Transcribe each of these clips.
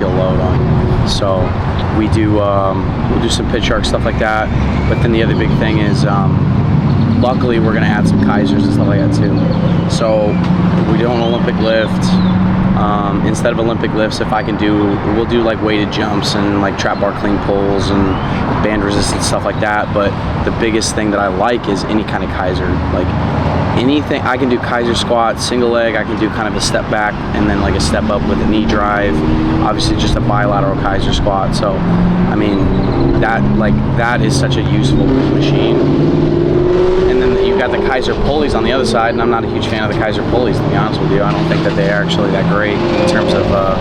load on. So we do we'll do some pitch arc stuff like that. But then the other big thing is luckily we're gonna add some Kaisers and stuff like that too. So we do an Olympic lift. Instead of Olympic lifts, if I can we'll do like weighted jumps and like trap bar clean pulls and band resistance stuff like that. But the biggest thing that I like is any kind of Kaiser. Like anything, I can do Kaiser squat, single leg, I can do kind of a step back and then like a step up with a knee drive. Obviously just a bilateral Kaiser squat. So, I mean, that is such a useful machine. And then you've got the Kaiser pulleys on the other side, and I'm not a huge fan of the Kaiser pulleys, to be honest with you. I don't think that they're actually that great in terms of a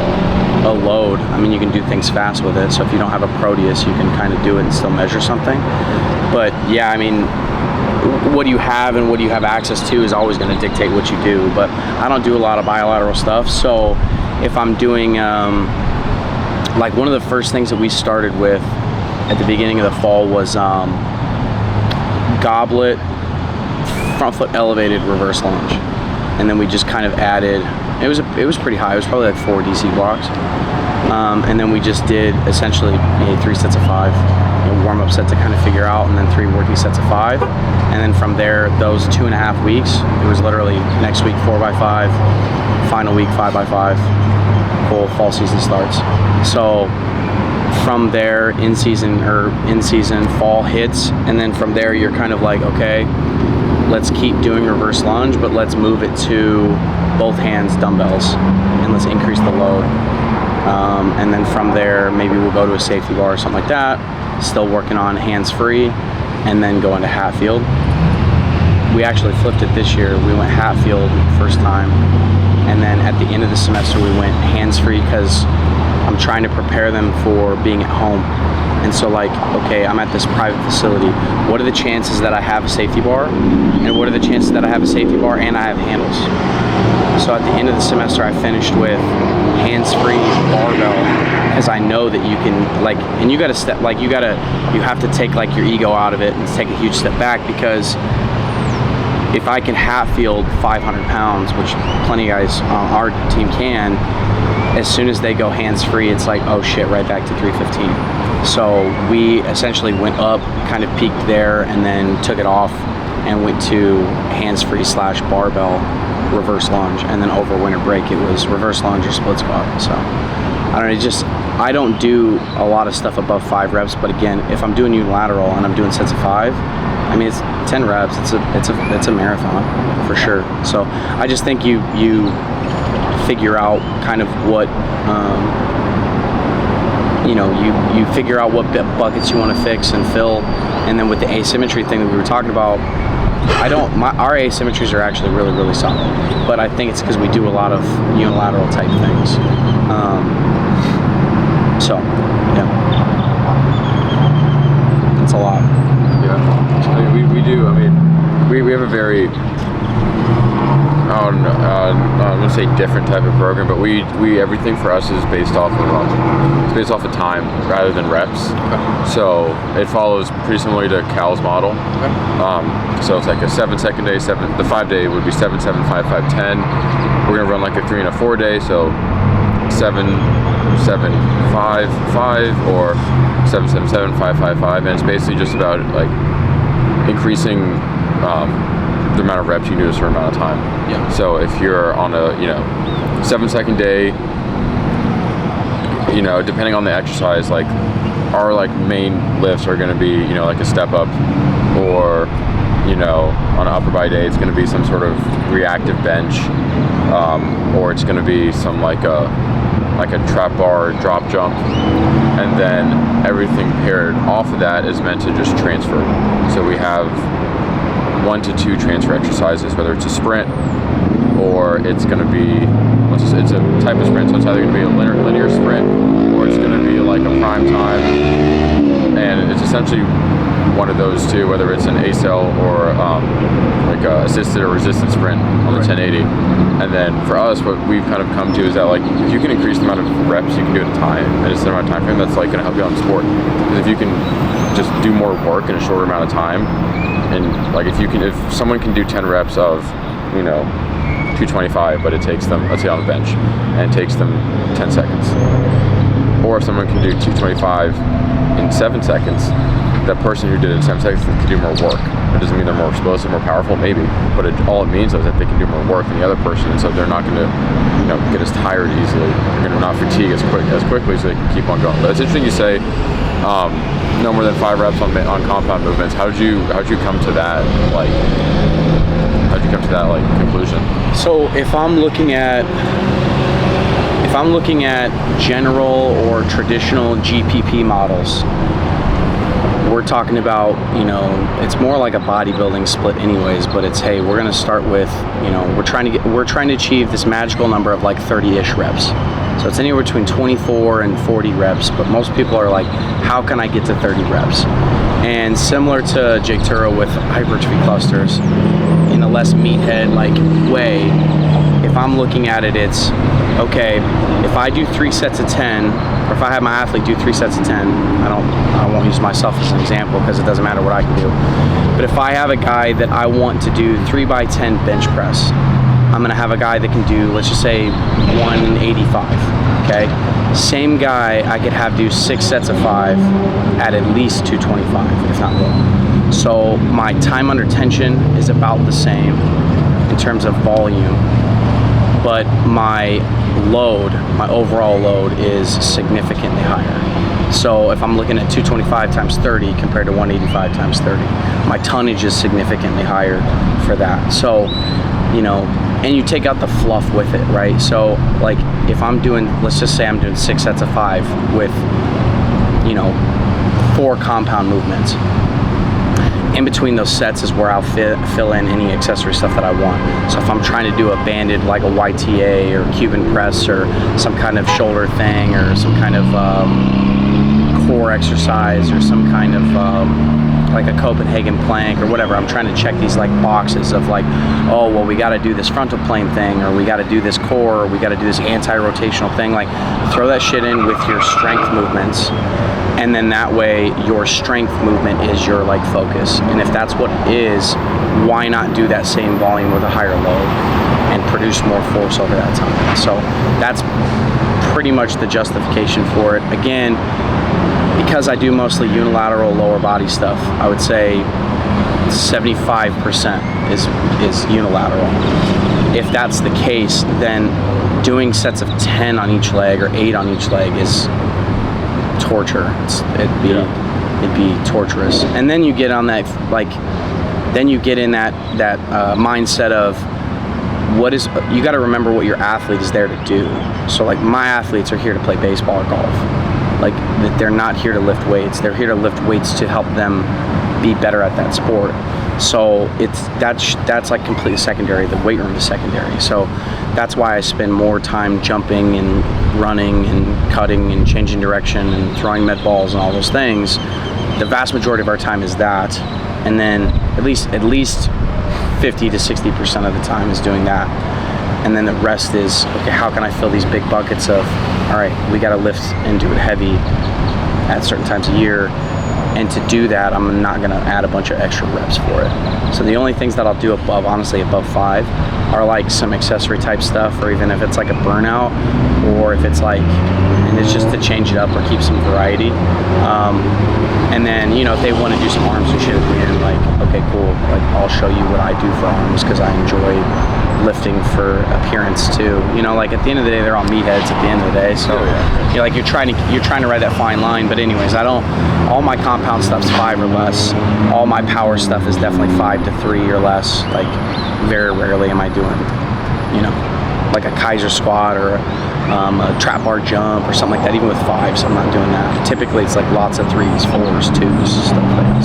load. I mean, you can do things fast with it, so if you don't have a Proteus, you can kind of do it and still measure something. But yeah, I mean, what you have and what you have access to is always going to dictate what you do. But I don't do a lot of bilateral stuff, so if I'm doing, like one of the first things that we started with at the beginning of the fall was goblet, front foot elevated reverse lunge, and then we just kind of added. It was pretty high. It was probably like 4 DC blocks, and then we just did essentially 3 sets of 5, warm up set to kind of figure out, and then 3 working sets of 5, and then from there, those 2.5 weeks, it was literally next week 4x5, final week 5x5, full fall season starts. So from there, in season fall hits, and then from there you're kind of like, okay, let's keep doing reverse lunge, but let's move it to both hands dumbbells and let's increase the load. And then from there, maybe we'll go to a safety bar or something like that, still working on hands free, and then go into Hatfield. We actually flipped it this year. We went Hatfield first time, and then at the end of the semester we went hands free because I'm trying to prepare them for being at home. And so like, okay, I'm at this private facility. What are the chances that I have a safety bar? And what are the chances that I have a safety bar and I have handles? So at the end of the semester, I finished with hands-free barbell because I know that you can like, and you got to step, like you have to take like your ego out of it and take a huge step back, because if I can Hatfield 500 pounds, which plenty of guys on our team can, as soon as they go hands-free, it's like, oh shit, right back to 315. So we essentially went up, kind of peaked there, and then took it off and went to hands-free / barbell reverse lunge. And then over winter break, it was reverse lunge or split squat. So I don't know, I don't do a lot of stuff above 5 reps, but again, if I'm doing unilateral and I'm doing sets of 5, I mean, it's 10 reps, it's a marathon for sure. So I just think you figure out kind of what, you figure out what buckets you want to fix and fill. And then with the asymmetry thing that we were talking about, our asymmetries are actually really, really solid. But I think it's because we do a lot of unilateral type things. So, yeah. That's a lot. Yeah. I mean, we do, we have a very, I'm gonna say different type of program, but we everything for us is based off of time rather than reps. Okay. So it follows pretty similarly to Cal's model. Okay. So it's like a 7-second day, the 5-day would be 7, 7, 5, 5, 10. We're gonna run like a 3 and a 4 day, so 7, 7, 5, 5, or 7, 7, 7, 5, 5, 5, and it's basically just about like increasing the amount of reps you can do in a certain amount of time. Yeah. So if you're on a 7-second day, depending on the exercise, like our like main lifts are going to be like a step up, or on an upper body day it's going to be some sort of reactive bench, or it's going to be some like a trap bar drop jump, and then everything paired off of that is meant to just transfer. So we have 1 to 2 transfer exercises, whether it's a sprint or it's going to be, it's a type of sprint, so it's either going to be a linear sprint or it's going to be like a prime time, and it's essentially one of those two, whether it's an ACL or like a assisted or resisted sprint on the 1080. And then for us, what we've kind of come to is that like if you can increase the amount of reps you can do at a time and a certain amount of time frame, that's like going to help you out in sport. Because if you can just do more work in a shorter amount of time, and like if someone can do 10 reps of 225, but it takes them, let's say on the bench, and it takes them 10 seconds, Or if someone can do 225 in 7 seconds, that person who did it in 7 seconds can do more work. It doesn't mean they're more explosive, more powerful, maybe, but all it means is that they can do more work than the other person, and so they're not going to, get as tired easily. They're going to not fatigue as quickly, so they can keep on going. But it's interesting you say no more than 5 reps on compound movements. How'd you come to that? How'd you come to that conclusion? So if I'm looking at general or traditional GPP models, we're talking about, it's more like a bodybuilding split anyways, but it's, hey, we're going to start with, we're trying to achieve this magical number of 30-ish reps. So it's anywhere between 24 and 40 reps, but most people are like, how can I get to 30 reps? And similar to Jake Turo with hypertrophy clusters, in a less meathead way, if I'm looking at it, it's, okay, if I do 3 sets of 10, or if I have my athlete do 3 sets of 10, I won't use myself as an example because it doesn't matter what I can do. But if I have a guy that I want to do 3x10 bench press, I'm gonna have a guy that can do, let's just say 185, okay? Same guy I could have do 6 sets of 5 at least 225, if not more. So my time under tension is about the same in terms of volume, but my overall load is significantly higher. So if I'm looking at 225 times 30 compared to 185 times 30, my tonnage is significantly higher for that. So, and you take out the fluff with it, right? So if I'm doing, let's just say I'm doing 6 sets of 5 with, 4 compound movements. In between those sets is where I'll fill in any accessory stuff that I want. So if I'm trying to do a banded like a YTA or Cuban press or some kind of shoulder thing or some kind of core exercise or some kind of like a Copenhagen plank or whatever, I'm trying to check these boxes of oh, well, we got to do this frontal plane thing, or we got to do this core, or we got to do this anti-rotational thing. Throw that shit in with your strength movements, and then that way your strength movement is your focus. And if that's what it is, why not do that same volume with a higher load and produce more force over that time? So that's pretty much the justification for it. Again, because I do mostly unilateral lower body stuff, I would say 75% is unilateral. If that's the case, then doing sets of 10 on each leg or 8 on each leg is torture. It'd be torturous. And then you get on that then you get in that mindset of you got to remember what your athlete is there to do. So my athletes are here to play baseball or golf. They're not here to lift weights. They're here to lift weights to help them be better at that sport. So that's completely secondary. The weight room is secondary. So that's why I spend more time jumping and running and cutting and changing direction and throwing med balls and all those things. The vast majority of our time is that, and then at least 50 to 60% of the time is doing that. And then the rest is, okay, how can I fill these big buckets of, all right, we got to lift and do it heavy at certain times a year. And to do that, I'm not going to add a bunch of extra reps for it. So the only things that I'll do above 5 are some accessory type stuff, or even if it's a burnout, or if it's and it's just to change it up or keep some variety. And then, if they want to do some arms and shit at the end, okay, cool. I'll show you what I do for arms because I enjoy lifting for appearance too. At the end of the day, they're all meatheads at the end of the day. So you're trying to ride that fine line. But anyways, all my compound stuff's 5 or less. All my power stuff is definitely 5 to 3 or less. Very rarely am I doing, a Kaiser squat or a trap bar jump or something like that, even with 5, so I'm not doing that. Typically it's lots of 3s, 4s, 2s, stuff like that.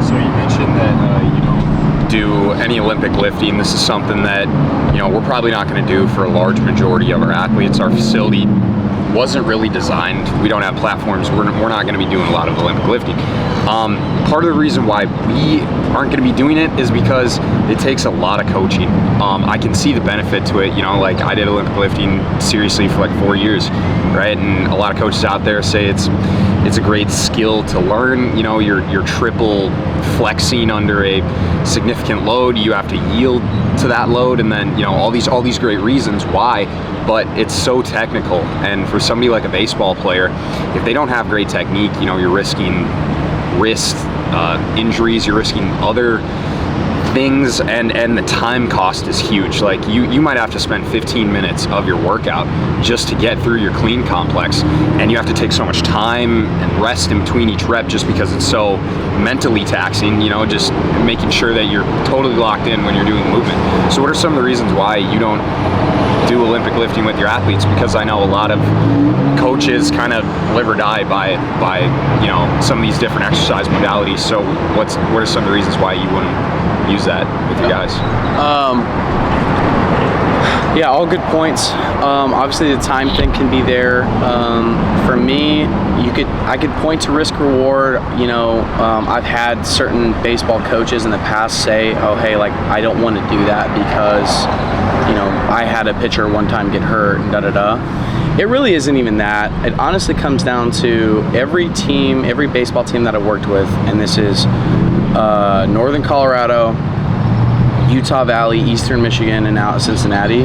So you mentioned that you don't do any Olympic lifting. This is something that we're probably not going to do for a large majority of our athletes. Our facility wasn't really designed. We don't have platforms. We're not going to be doing a lot of Olympic lifting. Part of the reason why we aren't going to be doing it is because it takes a lot of coaching. I can see the benefit to it. I did Olympic lifting seriously for 4 years, right? And a lot of coaches out there say it's a great skill to learn. You're triple flexing under a significant load. You have to yield to that load, and then all these great reasons why. but it's so technical. And for somebody like a baseball player, if they don't have great technique, you're risking wrist injuries, you're risking other things, and the time cost is huge. Like you might have to spend 15 minutes of your workout just to get through your clean complex, and you have to take so much time and rest in between each rep just because it's so mentally taxing, just making sure that you're totally locked in when you're doing movement. So what are some of the reasons why you don't do Olympic lifting with your athletes? Because I know a lot of coaches kind of live or die by some of these different exercise modalities. So what are some of the reasons why you wouldn't use that with your guys? Yeah, all good points. Obviously the time thing can be there. For me, I could point to risk reward. I've had certain baseball coaches in the past say, oh, hey, like, I don't want to do that because, I had a pitcher one time get hurt and da-da-da. It really isn't even that. It honestly comes down to every baseball team that I've worked with, and this is Northern Colorado, Utah Valley, Eastern Michigan, and now at Cincinnati.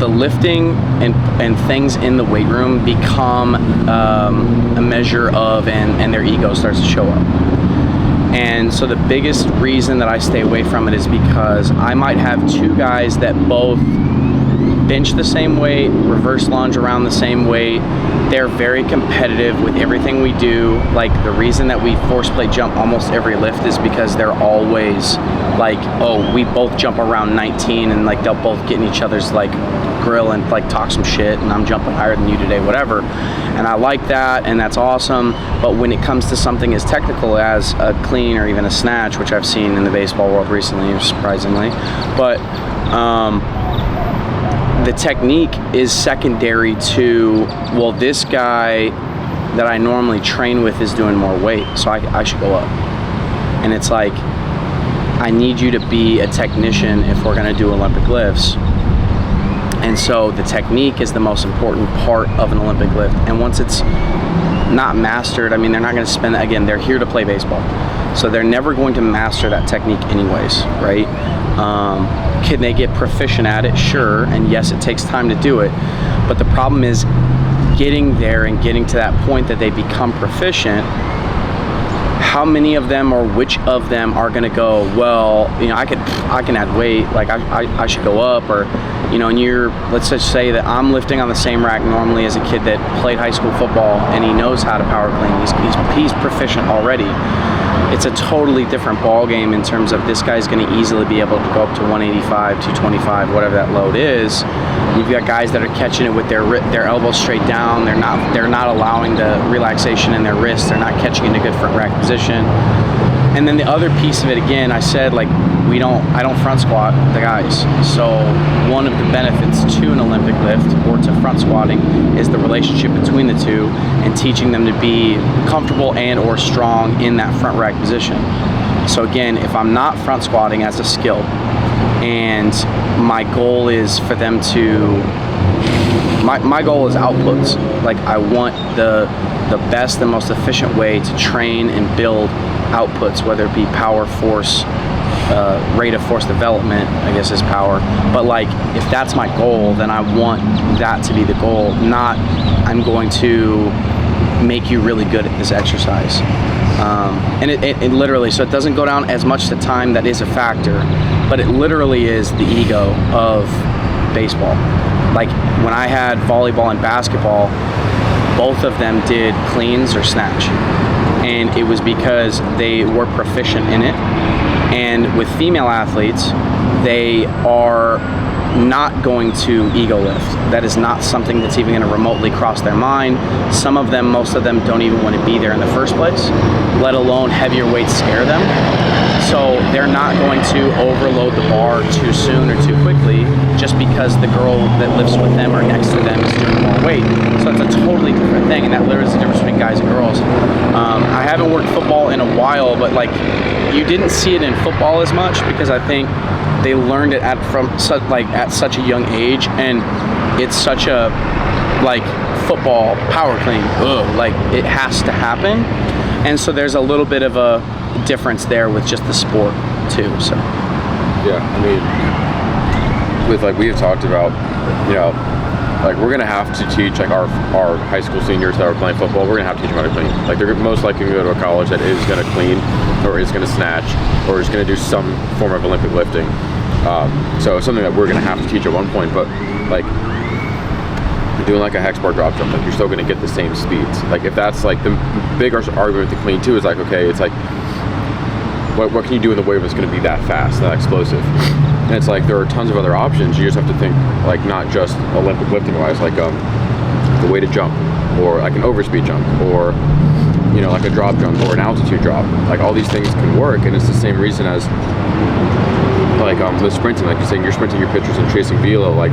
The lifting and things in the weight room become a measure of, and their ego starts to show up. And so the biggest reason that I stay away from it is because I might have two guys that both bench the same weight, reverse lunge around the same weight. They're very competitive with everything we do. Like, the reason that we force plate jump almost every lift is because they're always like, oh, we both jump around 19, and like they'll both get in each other's like grill and like talk some shit, and I'm jumping higher than you today, whatever. And I like that, and that's awesome. But when it comes to something as technical as a clean or even a snatch, which I've seen in the baseball world recently, surprisingly, but the technique is secondary to, well, this guy that I normally train with is doing more weight, so I should go up. And it's like, I need you to be a technician if we're gonna do Olympic lifts. And so the technique is the most important part of an Olympic lift. And once it's not mastered, I mean, they're not gonna spend that, again, they're here to play baseball. So they're never going to master that technique anyways, right? Can they get proficient at it? Sure, and yes, it takes time to do it. But the problem is getting there and getting to that point that they become proficient. How many of them or which of them are gonna go, well, I can add weight, like I should go up, or, and let's just say that I'm lifting on the same rack normally as a kid that played high school football and he knows how to power clean, he's proficient already. It's a totally different ball game in terms of this guy's going to easily be able to go up to 185, 225, whatever that load is. You've got guys that are catching it with their elbows straight down. They're not allowing the relaxation in their wrists. They're not catching in a good front rack position. And then the other piece of it, again, I said, like, I don't front squat the guys. So one of the benefits to an Olympic lift or to front squatting is the relationship between the two and teaching them to be comfortable and or strong in that front rack position. So again, if I'm not front squatting as a skill and my goal is for them to, my goal is outputs. Like, I want the best and most efficient way to train and build outputs, whether it be power, force, rate of force development, I guess is power. But like, if that's my goal, then I want that to be the goal, not I'm going to make you really good at this exercise. And it literally, so it doesn't go down as much to time, that is a factor, but it literally is the ego of baseball. Like, when I had volleyball and basketball, both of them did cleans or snatch. And it was because they were proficient in it. And with female athletes, they are not going to ego lift. That is not something that's even going to remotely cross their mind. Some of them, most of them, don't even want to be there in the first place, let alone heavier weights scare them. So they're not going to overload the bar too soon or too quickly just because the girl that lifts with them or next to them is doing more weight. So it's a totally different thing, and that literally is the difference between guys and girls. I haven't worked football in a while, but like, you didn't see it in football as much because I think they learned it at such a young age, and it's such a, like, football power clean. Like, it has to happen, and so there's a little bit of a difference there with just the sport too. So yeah, I mean, with like we have talked about, you know, like we're gonna have to teach like our high school seniors that are playing football. We're gonna have to teach them how to clean. Like they're most likely gonna go to a college that is gonna clean, or is gonna snatch, or is gonna do some form of Olympic lifting. So it's something that we're gonna have to teach at one point. But like doing like a hex bar drop jump, like you're still gonna get the same speeds. Like if that's like the big argument with the clean too is like, okay, it's like what can you do in the wave that's gonna be that fast, that explosive? And it's like there are tons of other options. You just have to think like not just Olympic lifting wise, like the way to jump, or like an overspeed jump, or you know, like a drop jump or an altitude drop. Like all these things can work, and it's the same reason as like with sprinting. Like you're saying, you're sprinting your pitchers and chasing velo. Like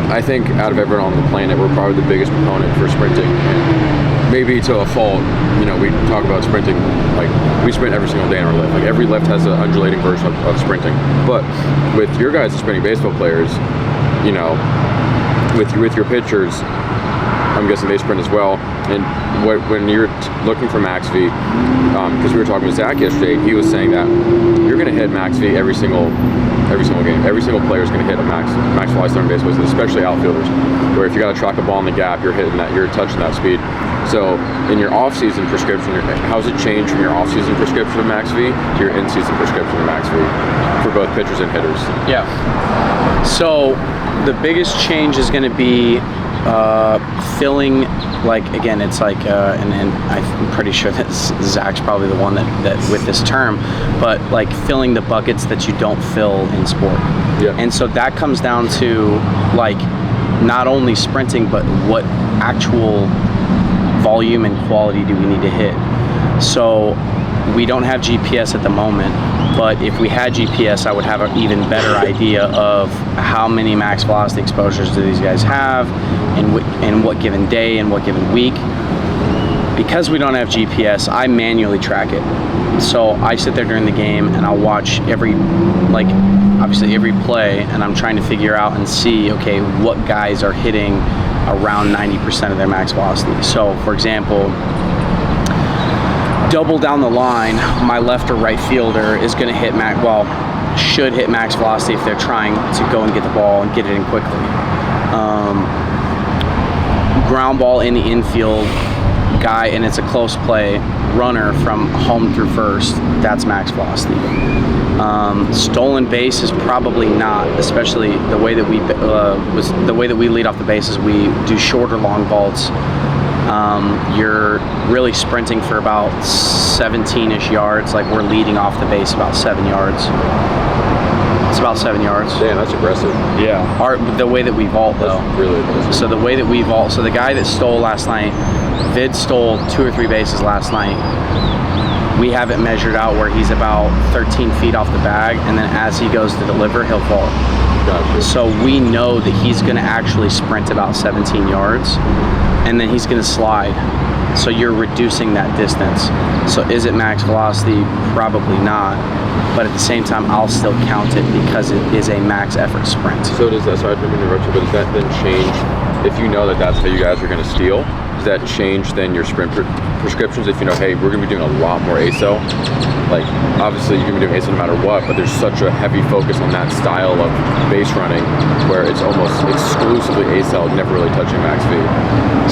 I think out of everyone on the planet, we're probably the biggest proponent for sprinting. And maybe to a fault, you know, we talk about sprinting, like we sprint every single day in our lift. Like every lift has an undulating version of sprinting. But with your guys, the sprinting baseball players, you know, with your pitchers, I'm guessing they sprint as well. And when you're looking for max V, because we were talking with Zach yesterday, he was saying that you're going to hit max V every single game. Every single player is going to hit a max velocity on baseballs, especially outfielders. Where if you got to track a ball in the gap, you're hitting that, you're touching that speed. So in your off-season prescription, how's it changed from your off-season prescription of max V to your in-season prescription of max V for both pitchers and hitters? Yeah. So the biggest change is going to be filling, like, again, it's like, and I'm pretty sure that Zach's probably the one that with this term, but like filling the buckets that you don't fill in sport. Yeah. And so that comes down to like not only sprinting, but what actual volume and quality do we need to hit. So we don't have GPS at the moment, but if we had GPS, I would have an even better idea of how many max velocity exposures do these guys have, in what given day and what given week. Because we don't have GPS, I manually track it. So I sit there during the game and I'll watch obviously every play, and I'm trying to figure out and see, okay, what guys are hitting around 90% of their max velocity. So for example, double down the line, my left or right fielder is going to hit should hit max velocity if they're trying to go and get the ball and get it in quickly. Ground ball in the infield guy, and it's a close play, runner from home through first, that's max velocity. Stolen base is probably not, especially the way that we lead off the bases. We do shorter long vaults. You're really sprinting for about 17-ish yards. Like we're leading off the base about 7 yards. It's about 7 yards. Damn, that's aggressive. Yeah. The way that we vault, though. That's really aggressive. So the way that we vault. So the guy that stole last night, Vid stole 2 or 3 bases last night. We have it measured out where he's about 13 feet off the bag, and then as he goes to deliver, he'll fall. Gotcha. So we know that he's going to actually sprint about 17 yards, and then he's going to slide. So you're reducing that distance. So is it max velocity? Probably not. But at the same time, I'll still count it because it is a max effort sprint. So does that, sorry to interrupt you, but does that then change, if you know that that's how you guys are going to steal, does that change then your sprint prescriptions? If you know, hey, we're going to be doing a lot more ACEL, like obviously you're going to be doing ACEL no matter what, but there's such a heavy focus on that style of base running where it's almost exclusively ACEL, never really touching max V.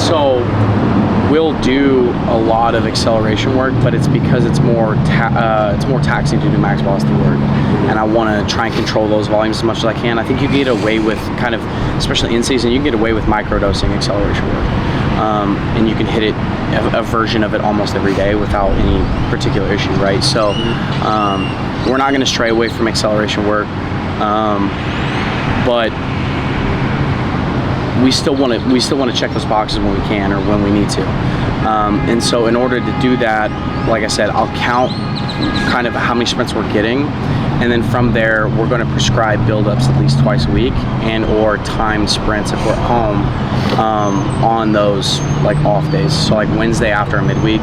So we'll do a lot of acceleration work, but it's because it's more taxing to do max velocity work, and I want to try and control those volumes as much as I can. I think you can get away with kind of, especially in season, you can get away with microdosing acceleration work, and you can hit it a version of it almost every day without any particular issue, right? So we're not going to stray away from acceleration work, but we still want to check those boxes when we can or when we need to. And so in order to do that, like I said, I'll count kind of how many sprints we're getting, and then from there we're going to prescribe build-ups at least twice a week and or timed sprints if we're at home on those like off days. So like Wednesday after a midweek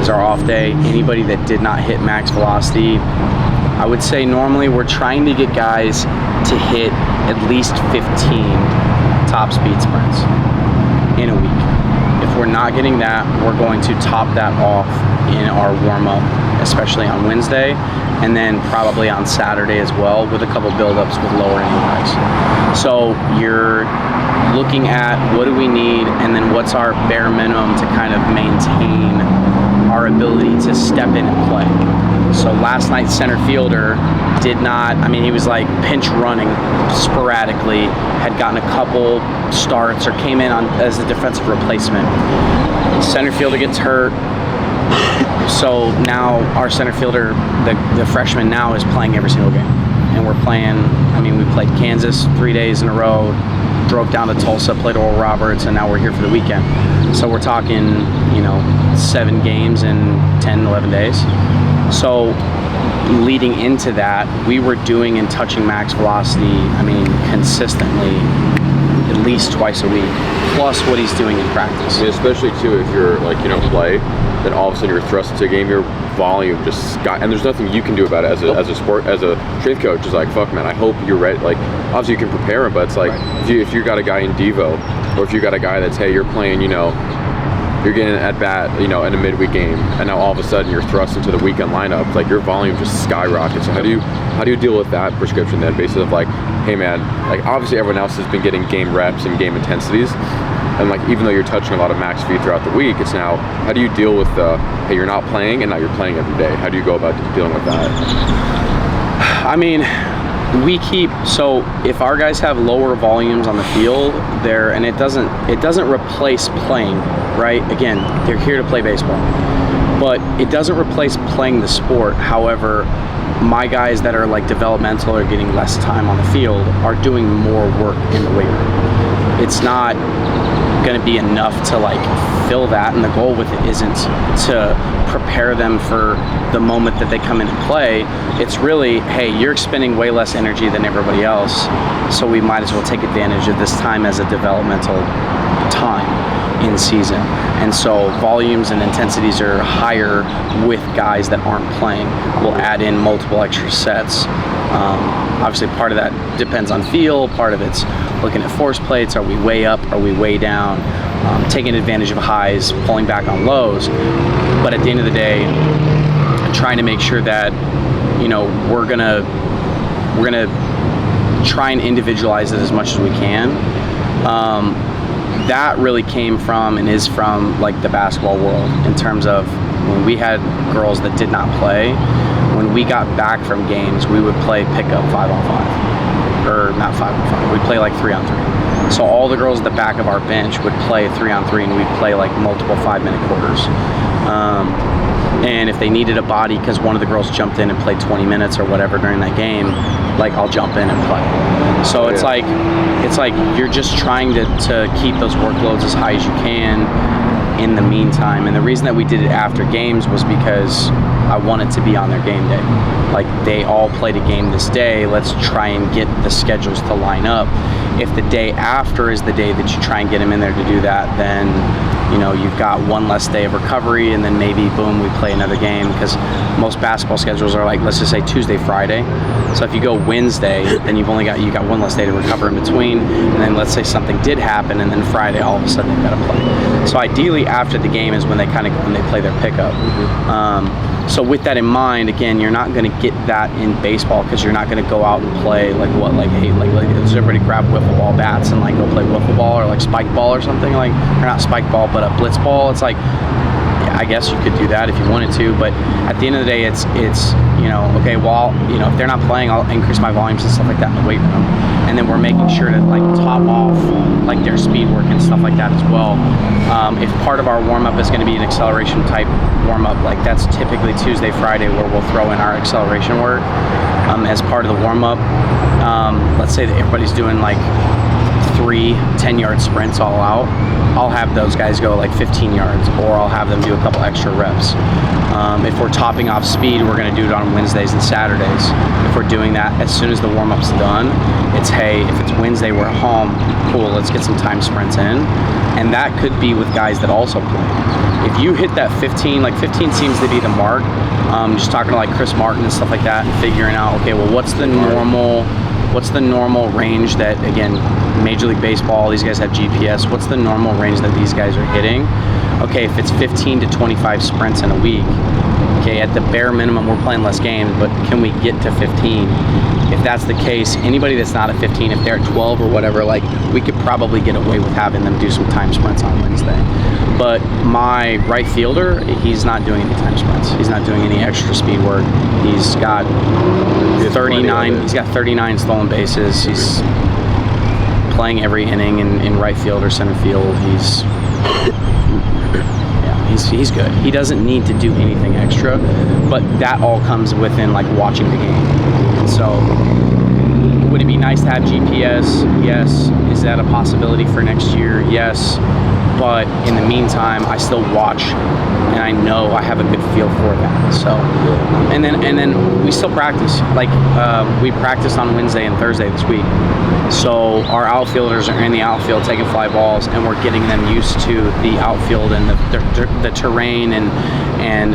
is our off day. Anybody that did not hit max velocity, I would say normally we're trying to get guys to hit at least 15 top speed sprints in a week. If we're not getting that, we're going to top that off in our warm-up especially on Wednesday, and then probably on Saturday as well, with a couple build-ups with lower inning guys. So you're looking at what do we need, and then what's our bare minimum to kind of maintain our ability to step in and play. So last night, center fielder did not, I mean, he was like pinch running sporadically, had gotten a couple starts or came in on as a defensive replacement. Center fielder gets hurt. So now our center fielder, the freshman now, is playing every single game. And we're playing, I mean, we played Kansas 3 days in a row, drove down to Tulsa, played Oral Roberts, and now we're here for the weekend. So we're talking, 7 games in 10, 11 days. So leading into that, we were doing and touching max velocity, consistently, at least twice a week, plus what he's doing in practice. Especially too, if you're play, then all of a sudden you're thrust into a game, your volume just and there's nothing you can do about it as a strength coach. It's like, fuck man, I hope you're ready. Like, obviously you can prepare him, but it's like, right. if you got a guy in Devo, or if you got a guy that's, hey, you're playing, you're getting at bat, in a midweek game, and now all of a sudden you're thrust into the weekend lineup, like your volume just skyrockets. So how do you deal with that prescription then, based on like, hey man, like obviously everyone else has been getting game reps and game intensities, and like even though you're touching a lot of max speed throughout the week, it's now, how do you deal with hey, you're not playing and now you're playing every day? How do you go about dealing with that? So if our guys have lower volumes on the field, and it doesn't replace playing, right? Again, they're here to play baseball, but it doesn't replace playing the sport. However, my guys that are like developmental or getting less time on the field are doing more work in the weight room. It's not going to be enough to like fill that, and the goal with it isn't to prepare them for the moment that they come in and play. It's really, hey, you're expending way less energy than everybody else, so we might as well take advantage of this time as a developmental time in season. And so volumes and intensities are higher with guys that aren't playing. We'll add in multiple extra sets. Obviously part of that depends on feel, part of it's looking at force plates, are we way up, are we way down, taking advantage of highs, pulling back on lows. But at the end of the day, trying to make sure that, we're gonna try and individualize it as much as we can. That really came from and is from like the basketball world, in terms of when we had girls that did not play, when we got back from games, we would play pickup 5-on-5, or not 5-on-5, we'd play like 3-on-3. So all the girls at the back of our bench would play 3-on-3, and we'd play like multiple 5-minute quarters. And if they needed a body because one of the girls jumped in and played 20 minutes or whatever during that game, like I'll jump in and play. So it's like you're just trying to keep those workloads as high as you can in the meantime. And the reason that we did it after games was because I wanted to be on their game day. Like, they all played a game this day, let's try and get the schedules to line up. If the day after is the day that you try and get them in there to do that, then you've got one less day of recovery, and then maybe boom, we play another game, because most basketball schedules are like, let's just say Tuesday, Friday. So if you go Wednesday, then you got one less day to recover in between, and then let's say something did happen, and then Friday all of a sudden they've got to play. So ideally after the game is when they play their pickup. So with that in mind, again, you're not going to get that in baseball, because you're not going to go out and play does everybody grab wiffle ball bats and like go play wiffle ball or like spike ball or something, or not spike ball but a blitz ball. It's like, I guess you could do that if you wanted to, but at the end of the day, it's okay, well, if they're not playing, I'll increase my volumes and stuff like that in the weight room, and then we're making sure to like top off like their speed work and stuff like that as well. If part of our warm-up is going to be an acceleration type warm-up, like that's typically Tuesday, Friday, where we'll throw in our acceleration work as part of the warm-up. Let's say that everybody's doing like 3 10-yard sprints all out. I'll have those guys go like 15 yards, or I'll have them do a couple extra reps. If we're topping off speed, we're going to do it on Wednesdays and Saturdays. If we're doing that as soon as the warm-up's done, it's, hey, if it's Wednesday, we're at home, cool, let's get some time sprints in. And that could be with guys that also play. If you hit that 15, like 15 seems to be the mark. Just talking to like Chris Martin and stuff like that, and figuring out, okay, well, what's the normal range that, again, Major League Baseball, these guys have GPS, what's the normal range that these guys are hitting? okay, if it's 15 to 25 sprints in a week, okay, at the bare minimum, we're playing less games, but can we get to 15? If that's the case, anybody that's not at 15, if they're at 12 or whatever, like, we could probably get away with having them do some time sprints on Wednesday. But my right fielder, he's not doing any time sprints. He's not doing any extra speed work. He's got 39. He's got 39 stolen bases. He's playing every inning in right field or center field. He's good. He doesn't need to do anything extra, but that all comes within like watching the game. And so, would it be nice to have GPS? Yes. Is that a possibility for next year? Yes. But in the meantime, I still watch, and I know I have a good feel for that. So, and then we still practice. Like we practiced on Wednesday and Thursday this week. So our outfielders are in the outfield taking fly balls, and we're getting them used to the outfield and the terrain and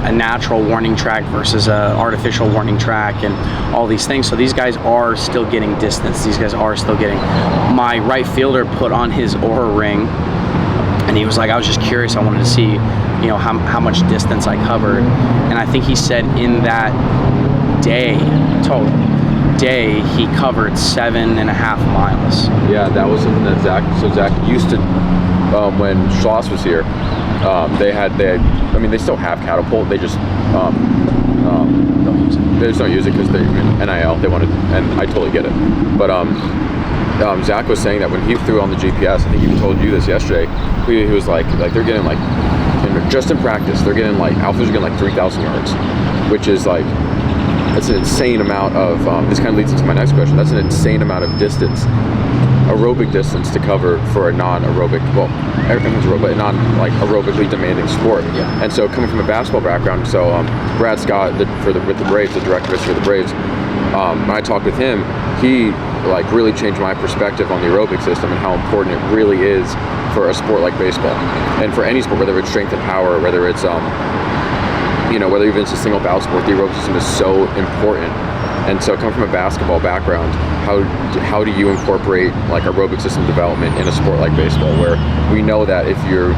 a natural warning track versus a artificial warning track and all these things. So these guys are still getting distance. These guys are still getting. My right fielder put on his Oura ring, and he was like, I was just curious. I wanted to see, how much distance I covered. And I think he said in that total day, he covered 7.5 miles. Yeah, that was something that Zach used to, when Schloss was here, they still have Catapult. They just, Don't use it. they just don't use it because they're in NIL. They wanted, and I totally get it. But Zach was saying that when he threw on the GPS, I think he even told you this yesterday, he was like they're getting like, just in practice, they're getting like, outfielders are getting like 3,000 yards, which is like, that's an insane amount of, this kind of leads into my next question, that's an insane amount of distance, aerobic distance to cover for a non-aerobic, well, everything's aerobic, but not aerobically demanding sport. Yeah. And so coming from a basketball background, so Brad Scott, with the Braves, the director for the Braves, when I talked with him, he really changed my perspective on the aerobic system and how important it really is for a sport like baseball, and for any sport, whether it's strength and power, whether it's whether even it's a single bout sport, the aerobic system is so important. And so, coming from a basketball background, how do you incorporate aerobic system development in a sport like baseball, where we know that if your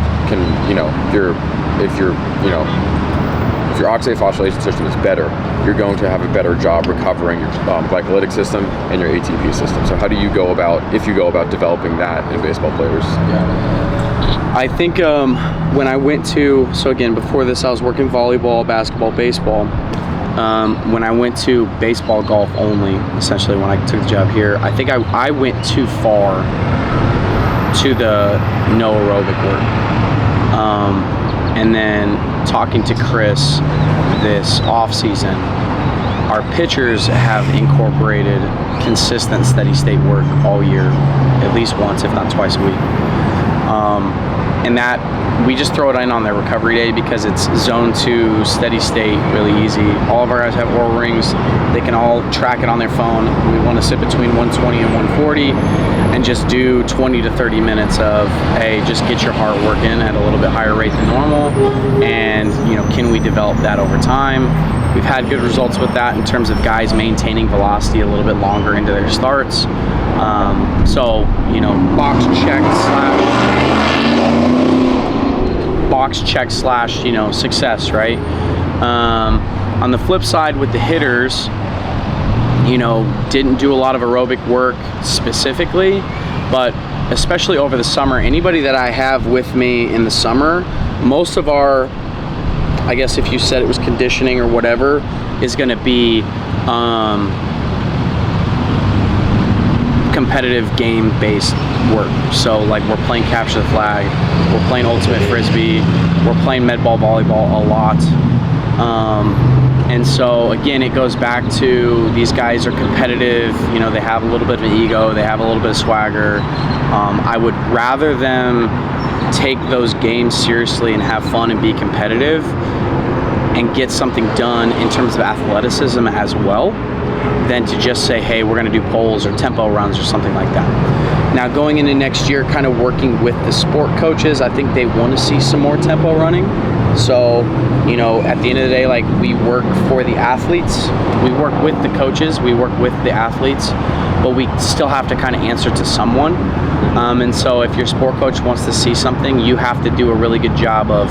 oxidative phosphorylation system is better, you're going to have a better job recovering your glycolytic system and your ATP system. So how do you go about, if you go about developing that in baseball players? Yeah. I think when I went to, so again, before this I was working volleyball, basketball, baseball. When I went to baseball, golf only, essentially when I took the job here, I think I went too far to the no aerobic work. And then talking to Chris this off season, our pitchers have incorporated consistent steady state work all year, at least once, if not twice a week. And that we just throw it in on their recovery day because it's zone 2 steady state, really easy. All of our guys have Oura rings. They can all track it on their phone. We want to sit between 120 and 140 and just do 20 to 30 minutes of, hey, just get your heart working at a little bit higher rate than normal. And, can we develop that over time? We've had good results with that in terms of guys maintaining velocity a little bit longer into their starts. Box check slash success, right? On the flip side with the hitters, didn't do a lot of aerobic work specifically, but especially over the summer, anybody that I have with me in the summer, most of our, I guess if you said it was conditioning or whatever, is going to be competitive game-based work. So we're playing capture the flag, we're playing ultimate frisbee, we're playing med ball volleyball a lot. And so again, it goes back to these guys are competitive, they have a little bit of an ego, they have a little bit of swagger. I would rather them take those games seriously and have fun and be competitive and get something done in terms of athleticism as well than to just say, hey, we're going to do poles or tempo runs or something like that. Now going into next year, kind of working with the sport coaches, I think they want to see some more tempo running. So, at the end of the day, we work for the athletes, we work with the coaches, we work with the athletes, but we still have to kind of answer to someone. And so if your sport coach wants to see something, you have to do a really good job of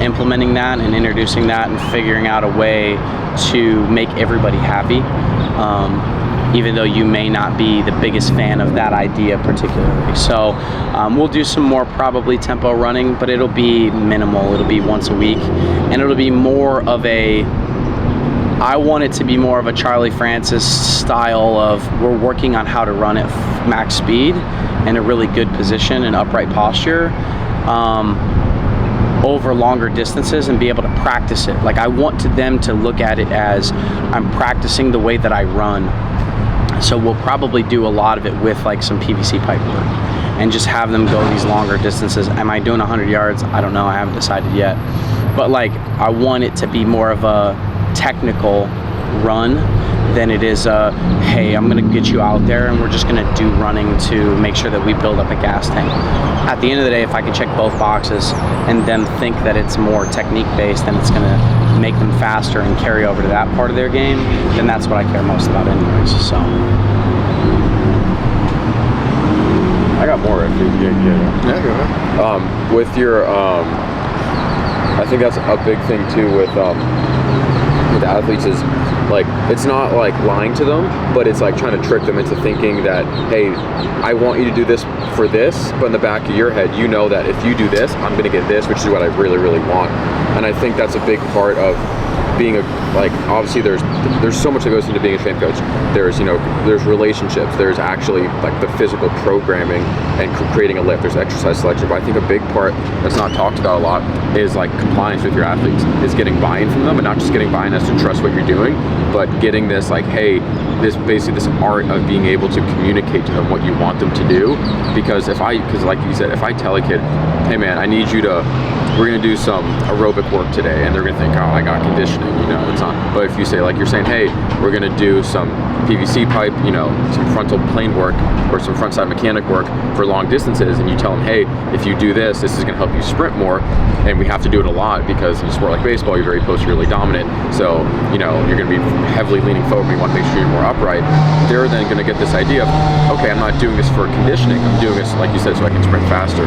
implementing that and introducing that and figuring out a way to make everybody happy. Even though you may not be the biggest fan of that idea particularly. So we'll do some more probably tempo running, but it'll be minimal. It'll be once a week, and it'll be more of I want it to be more of a Charlie Francis style of we're working on how to run at max speed in a really good position and upright posture over longer distances and be able to practice it. Like I want them to look at it as I'm practicing the way that I run. So we'll probably do a lot of it with like some PVC pipe work and just have them go these longer distances. Am I doing 100 yards? I don't know. I haven't decided yet. But like I want it to be more of a technical run than it is hey, I'm going to get you out there and we're just going to do running to make sure that we build up a gas tank. At the end of the day, if I can check both boxes and them think that it's more technique based and it's going to make them faster and carry over to that part of their game, then that's what I care most about anyways. So I got more. Yeah, go ahead. With your I think that's a big thing too with athletes is like it's not like lying to them, but it's like trying to trick them into thinking that, hey, I want you to do this for this, but in the back of your head you know that if you do this, I'm gonna get this, which is what I really, really want. And I think that's a big part of being obviously there's so much that goes into being a strength coach. There's relationships, there's actually like the physical programming and creating a lift, there's exercise selection. But I think a big part that's not talked about a lot is like compliance with your athletes, is getting buy-in from them, and not just getting buy-in as to trust what you're doing, but getting this like, hey, this art of being able to communicate to them what you want them to do. Because like you said, if I tell a kid, hey man, we're gonna do some aerobic work today, and they're gonna think, oh, I got conditioning, it's not. But if you say, like you're saying, hey, we're gonna do some PVC pipe, some frontal plane work or some front side mechanic work for long distances, and you tell them, hey, if you do this is gonna help you sprint more, and we have to do it a lot because in a sport like baseball, you're very posteriorly dominant, so you're gonna be heavily leaning forward, we want to make sure you're more upright. They're then gonna get this idea of, okay, I'm not doing this for conditioning, I'm doing this, like you said, so I can sprint faster.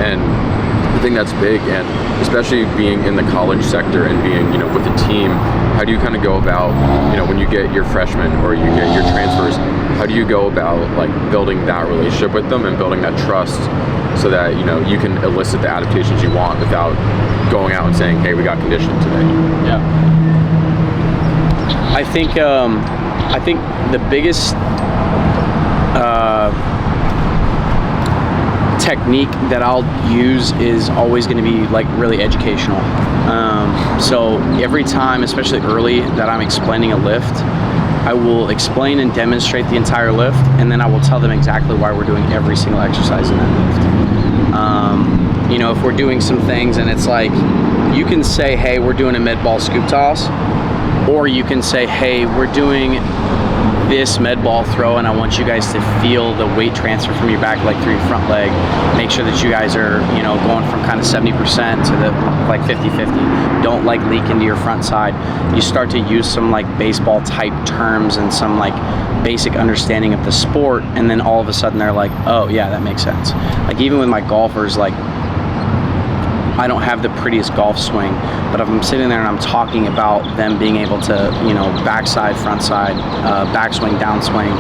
And I think that's big, and especially being in the college sector and being, with a team, how do you kind of go about, when you get your freshmen or you get your transfers, how do you go about like building that relationship with them and building that trust so that, you can elicit the adaptations you want without going out and saying, hey, we got conditioning today? Yeah. I think the biggest technique that I'll use is always going to be like really educational. So every time, especially early, that I'm explaining a lift, I will explain and demonstrate the entire lift, and then I will tell them exactly why we're doing every single exercise in that lift. If we're doing some things and it's like, you can say, hey, we're doing a med ball scoop toss, or you can say, hey, we're doing this med ball throw and I want you guys to feel the weight transfer from your back leg through your front leg. Make sure that you guys are, going from kind of 70% to the like 50-50. Don't like leak into your front side. You start to use some like baseball type terms and some like basic understanding of the sport, and then all of a sudden they're like, oh yeah, that makes sense. Like even with my golfers, like I don't have the prettiest golf swing, but if I'm sitting there and I'm talking about them being able to, backside, front side, backswing, downswing,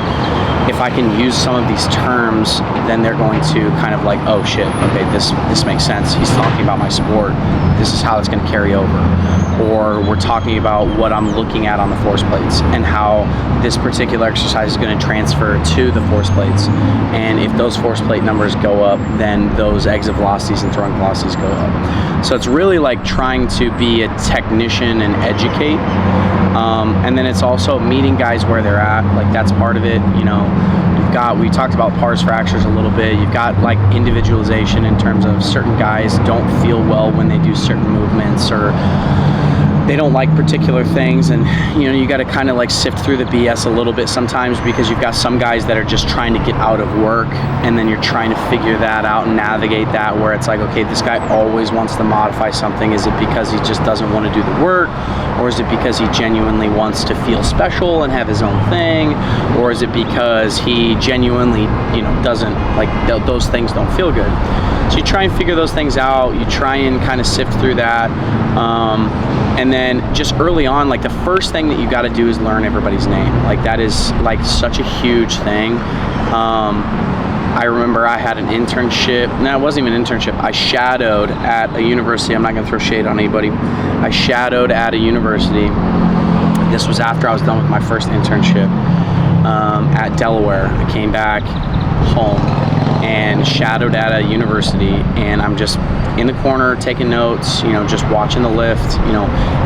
if I can use some of these terms, then they're going to kind of like, oh shit, okay, this makes sense. He's talking about my sport. This is how it's going to carry over. Or we're talking about what I'm looking at on the force plates and how this particular exercise is going to transfer to the force plates. And if those force plate numbers go up, then those exit velocities and throwing velocities go up. So it's really like trying to be a technician and educate. And then it's also meeting guys where they're at. Like that's part of it. We talked about pars fractures a little bit. You've got like individualization in terms of certain guys don't feel well when they do certain movements, or they don't like particular things, and you got to kind of like sift through the BS a little bit sometimes, because you've got some guys that are just trying to get out of work, and then you're trying to figure that out and navigate that, where it's like, okay, this guy always wants to modify something. Is it because he just doesn't want to do the work, or is it because he genuinely wants to feel special and have his own thing, or is it because he genuinely doesn't like those things don't feel good? So you try and figure those things out. You try and kind of sift through that. And then just early on, like the first thing that you got to do is learn everybody's name. Like that is like such a huge thing. I remember I had an internship. No, it wasn't even an internship. I shadowed at a university. I'm not going to throw shade on anybody. I shadowed at a university. This was after I was done with my first internship at Delaware. I came back home and shadowed at a university, and I'm just in the corner taking notes, just watching the lift.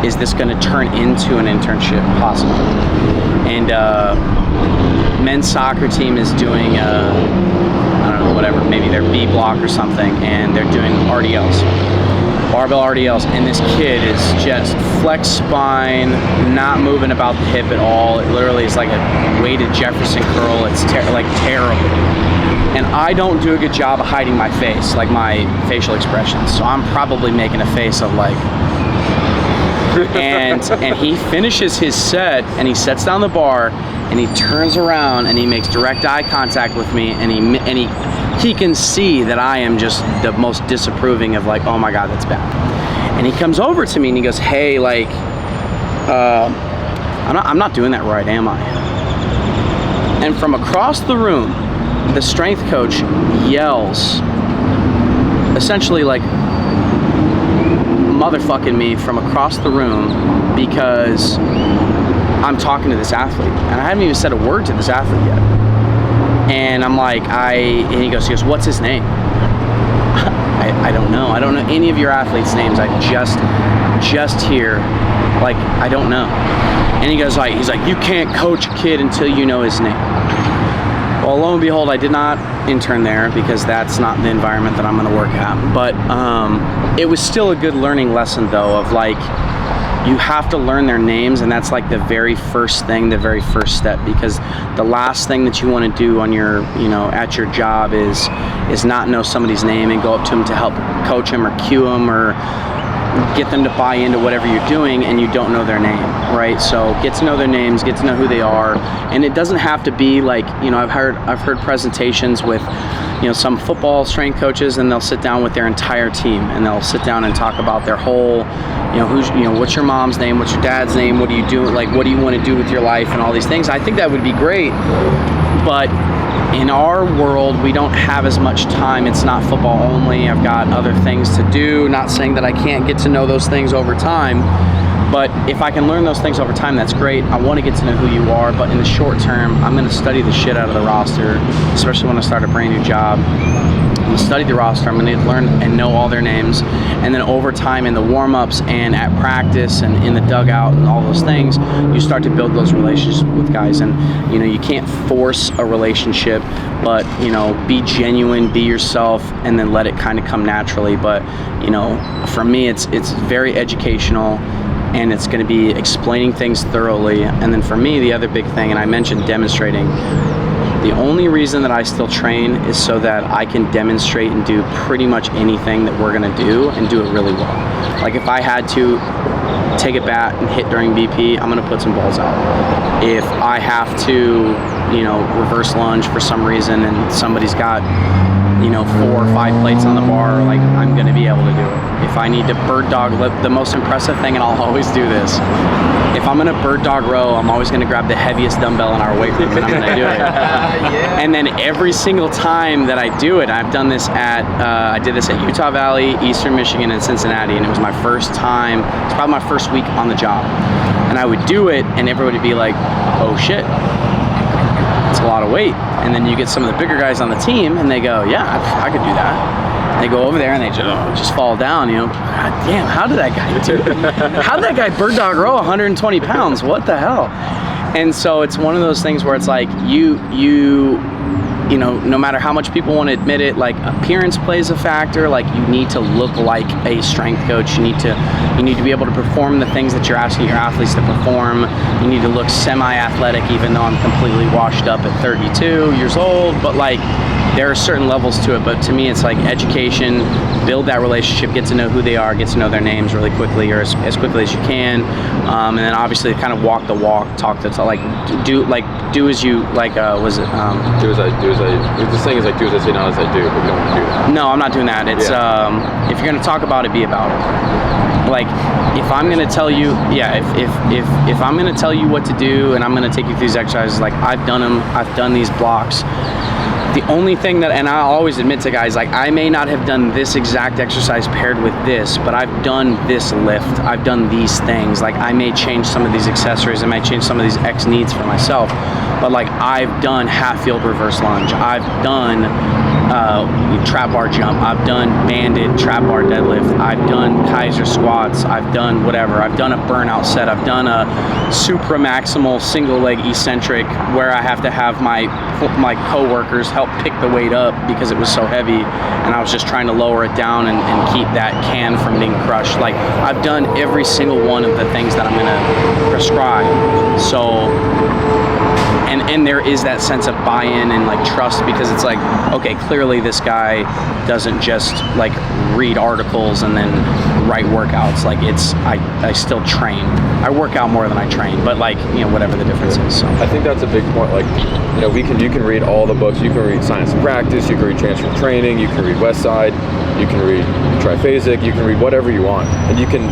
Is this going to turn into an internship? Possibly. And men's soccer team is doing I don't know, whatever, maybe their B block or something, and they're doing RDLs, barbell RDLs, and this kid is just flex spine, not moving about the hip at all. It literally is like a weighted Jefferson curl. It's terrible. And I don't do a good job of hiding my face, like my facial expressions. So I'm probably making a face of like, and he finishes his set, and he sets down the bar, and he turns around, and he makes direct eye contact with me, and he can see that I am just the most disapproving of like, oh my God, that's bad. And he comes over to me and he goes, hey, like, I'm not doing that right, am I? And from across the room, the strength coach yells, essentially like motherfucking me from across the room, because I'm talking to this athlete, and I haven't even said a word to this athlete yet. And I'm like, and he goes, what's his name? I don't know. I don't know any of your athletes' names. I just hear, like, I don't know. And he goes, he's like, you can't coach a kid until you know his name. Well, lo and behold, I did not intern there, because that's not the environment that I'm going to work at. But it was still a good learning lesson, though, of like, you have to learn their names, and that's like the very first thing, the very first step, because the last thing that you want to do on your, at your job is not know somebody's name and go up to them to help coach them or cue them or get them to buy into whatever you're doing, and you don't know their name, right? So get to know their names, get to know who they are, and it doesn't have to be like, I've heard presentations with, some football strength coaches, and they'll sit down with their entire team, and they'll sit down and talk about their whole, what's your mom's name, what's your dad's name, what do you do, like, what do you want to do with your life, and all these things. I think that would be great, but in our world, we don't have as much time. It's not football only. I've got other things to do. Not saying that I can't get to know those things over time, but if I can learn those things over time, that's great. I want to get to know who you are, but in the short term, I'm going to study the shit out of the roster, especially when I start a brand new job. I'm going to study the roster. I'm going to learn and know all their names, and then over time in the warm-ups and at practice and in the dugout and all those things, you start to build those relationships with guys. And you can't force a relationship, but be genuine, be yourself, and then let it kind of come naturally. But for me, it's very educational, and it's going to be explaining things thoroughly. And then for me, the other big thing, and I mentioned demonstrating, the only reason that I still train is so that I can demonstrate and do pretty much anything that we're going to do and do it really well. Like if I had to take a bat and hit during BP, I'm going to put some balls out. If I have to, reverse lunge for some reason and somebody's got, 4 or 5 plates on the bar, like I'm going to be able to do it. If I need to bird dog, the most impressive thing, and I'll always do this, if I'm going to bird dog row, I'm always going to grab the heaviest dumbbell in our weight room, and I'm going to do it. Yeah. And then every single time that I do it, I've done this I did this at Utah Valley, Eastern Michigan, and Cincinnati, and it was my first time, it's probably my first week on the job. And I would do it, and everybody would be like, oh shit, it's a lot of weight. And then you get some of the bigger guys on the team, and they go, yeah, I could do that. They go over there and they just fall down, God damn, how did that guy do it? How did that guy bird dog row 120 pounds? What the hell? And so it's one of those things where it's like you you know, no matter how much people want to admit it, like appearance plays a factor. Like you need to look like a strength coach. You need to be able to perform the things that you're asking your athletes to perform. You need to look semi-athletic, even though I'm completely washed up at 32 years old. But like, there are certain levels to it. But to me, it's like education, build that relationship, get to know who they are, get to know their names really quickly, or as quickly as you can. And then obviously kind of walk the walk, talk to like do as you like. Was it? Do as I. The thing is like do as I say, not as I do. But we don't want to do that. No, I'm not doing that. It's if you're gonna talk about it, be about it. Like if I'm gonna tell you, if I'm gonna tell you what to do and I'm gonna take you through these exercises, like I've done them, I've done these blocks. The only thing that, and I always admit to guys, like I may not have done this exact exercise paired with this, but I've done this lift, I've done these things. Like I may change some of these accessories, I may change some of these X needs for myself, but like I've done half field reverse lunge, I've done trap bar jump, I've done banded trap bar deadlift, I've done Kaiser squats, I've done whatever, I've done a burnout set, I've done a supra maximal single leg eccentric where I have to have my co-workers help pick the weight up because it was so heavy and I was just trying to lower it down and keep that can from being crushed. Like I've done every single one of the things that I'm gonna prescribe. So and there is that sense of buy-in and like trust, because it's like, okay, clearly this guy doesn't just like read articles and then write workouts. Like I still train. I work out more than I train, but like, you know, whatever the difference is. So. I think that's a big point. Like, you know, you can read all the books. You can read Science and Practice. You can read Transfer Training. You can read Westside. You can read Triphasic. You can read whatever you want, and you can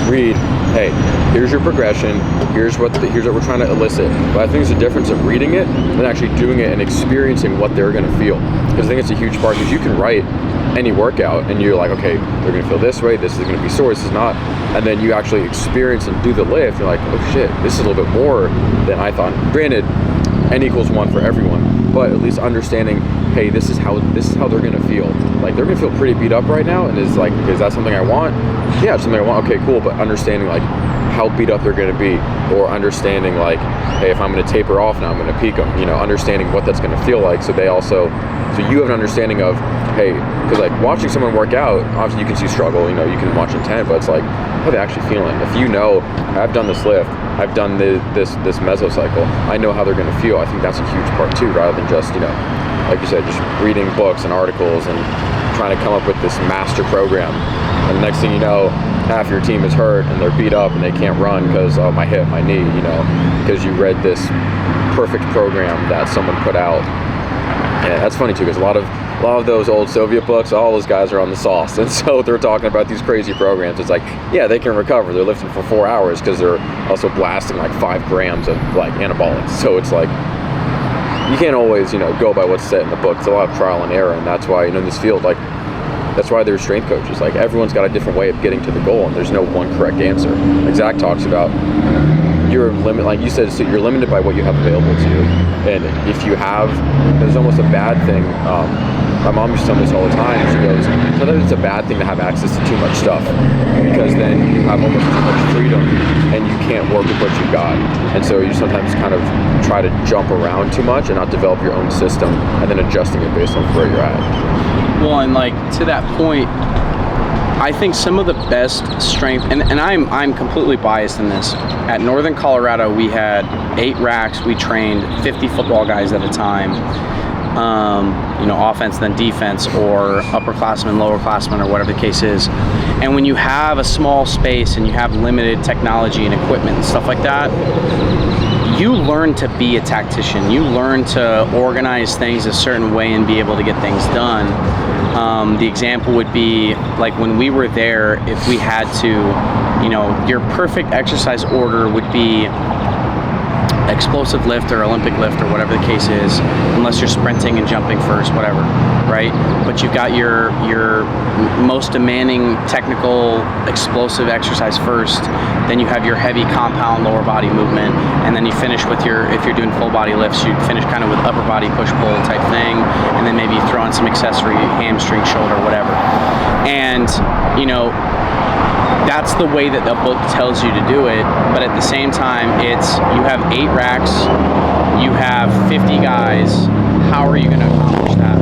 read, hey, here's your progression. Here's what we're trying to elicit. But I think there's a difference of reading it and actually doing it and experiencing what they're going to feel. Because I think it's a huge part. Because you can write any workout and you're like, okay, they're going to feel this way. This is going to be sore. This is not. And then you actually experience and do the lift. You're like, oh shit, this is a little bit more than I thought. Granted, N equals 1 for everyone, but at least understanding, hey, this is how they're gonna feel. Like they're gonna feel pretty beat up right now, and is like, is that something I want? Yeah, it's something I want. Okay, cool. But understanding like how beat up they're gonna be, or understanding like, hey, if I'm gonna taper off now, I'm gonna peak them. You know, understanding what that's gonna feel like, so you have an understanding of, hey, because like watching someone work out, obviously you can see struggle. You know, you can watch intent, but it's like, how are they actually feeling? If you know, I've done this lift, I've done this mesocycle, I know how they're going to feel. I think that's a huge part too, rather than just, you know, like you said, just reading books and articles and trying to come up with this master program. And the next thing you know, half your team is hurt and they're beat up and they can't run because, oh, my hip, my knee, you know, because you read this perfect program that someone put out. Yeah, that's funny too, because a lot of those old Soviet books, all those guys are on the sauce, and so they're talking about these crazy programs. It's like, yeah, they can recover. They're lifting for 4 hours because they're also blasting like 5 grams of like anabolics. So it's like, you can't always, you know, go by what's said in the book. It's a lot of trial and error, and that's why, you know, in this field, like, that's why there's strength coaches. Like, everyone's got a different way of getting to the goal, and there's no one correct answer. Like Zach talks about, you're limited, like you said, so you're limited by what you have available to you. And if you have, there's almost a bad thing. My mom used to tell me this all the time. She goes, sometimes it's a bad thing to have access to too much stuff, because then you have almost too much freedom and you can't work with what you've got. And so you sometimes kind of try to jump around too much and not develop your own system and then adjusting it based on where you're at. Well, and like to that point, I think some of the best strength, and I'm completely biased in this. At Northern Colorado, we had 8 racks. We trained 50 football guys at a time. You know, offense then defense, or upperclassmen, lowerclassmen, or whatever the case is. And when you have a small space and you have limited technology and equipment and stuff like that, you learn to be a tactician. You learn to organize things a certain way and be able to get things done. The example would be like when we were there, if we had to, you know, your perfect exercise order would be explosive lift or Olympic lift or whatever the case is, unless you're sprinting and jumping first, whatever, right? But you've got your most demanding technical explosive exercise first, then you have your heavy compound lower body movement, and then you finish with if you're doing full body lifts, you finish kind of with upper body push-pull type thing, and then maybe you throw in some accessory, hamstring, shoulder, whatever. And, you know, that's the way that the book tells you to do it, but at the same time, it's, you have 8 racks, you have 50 guys, how are you going to accomplish that?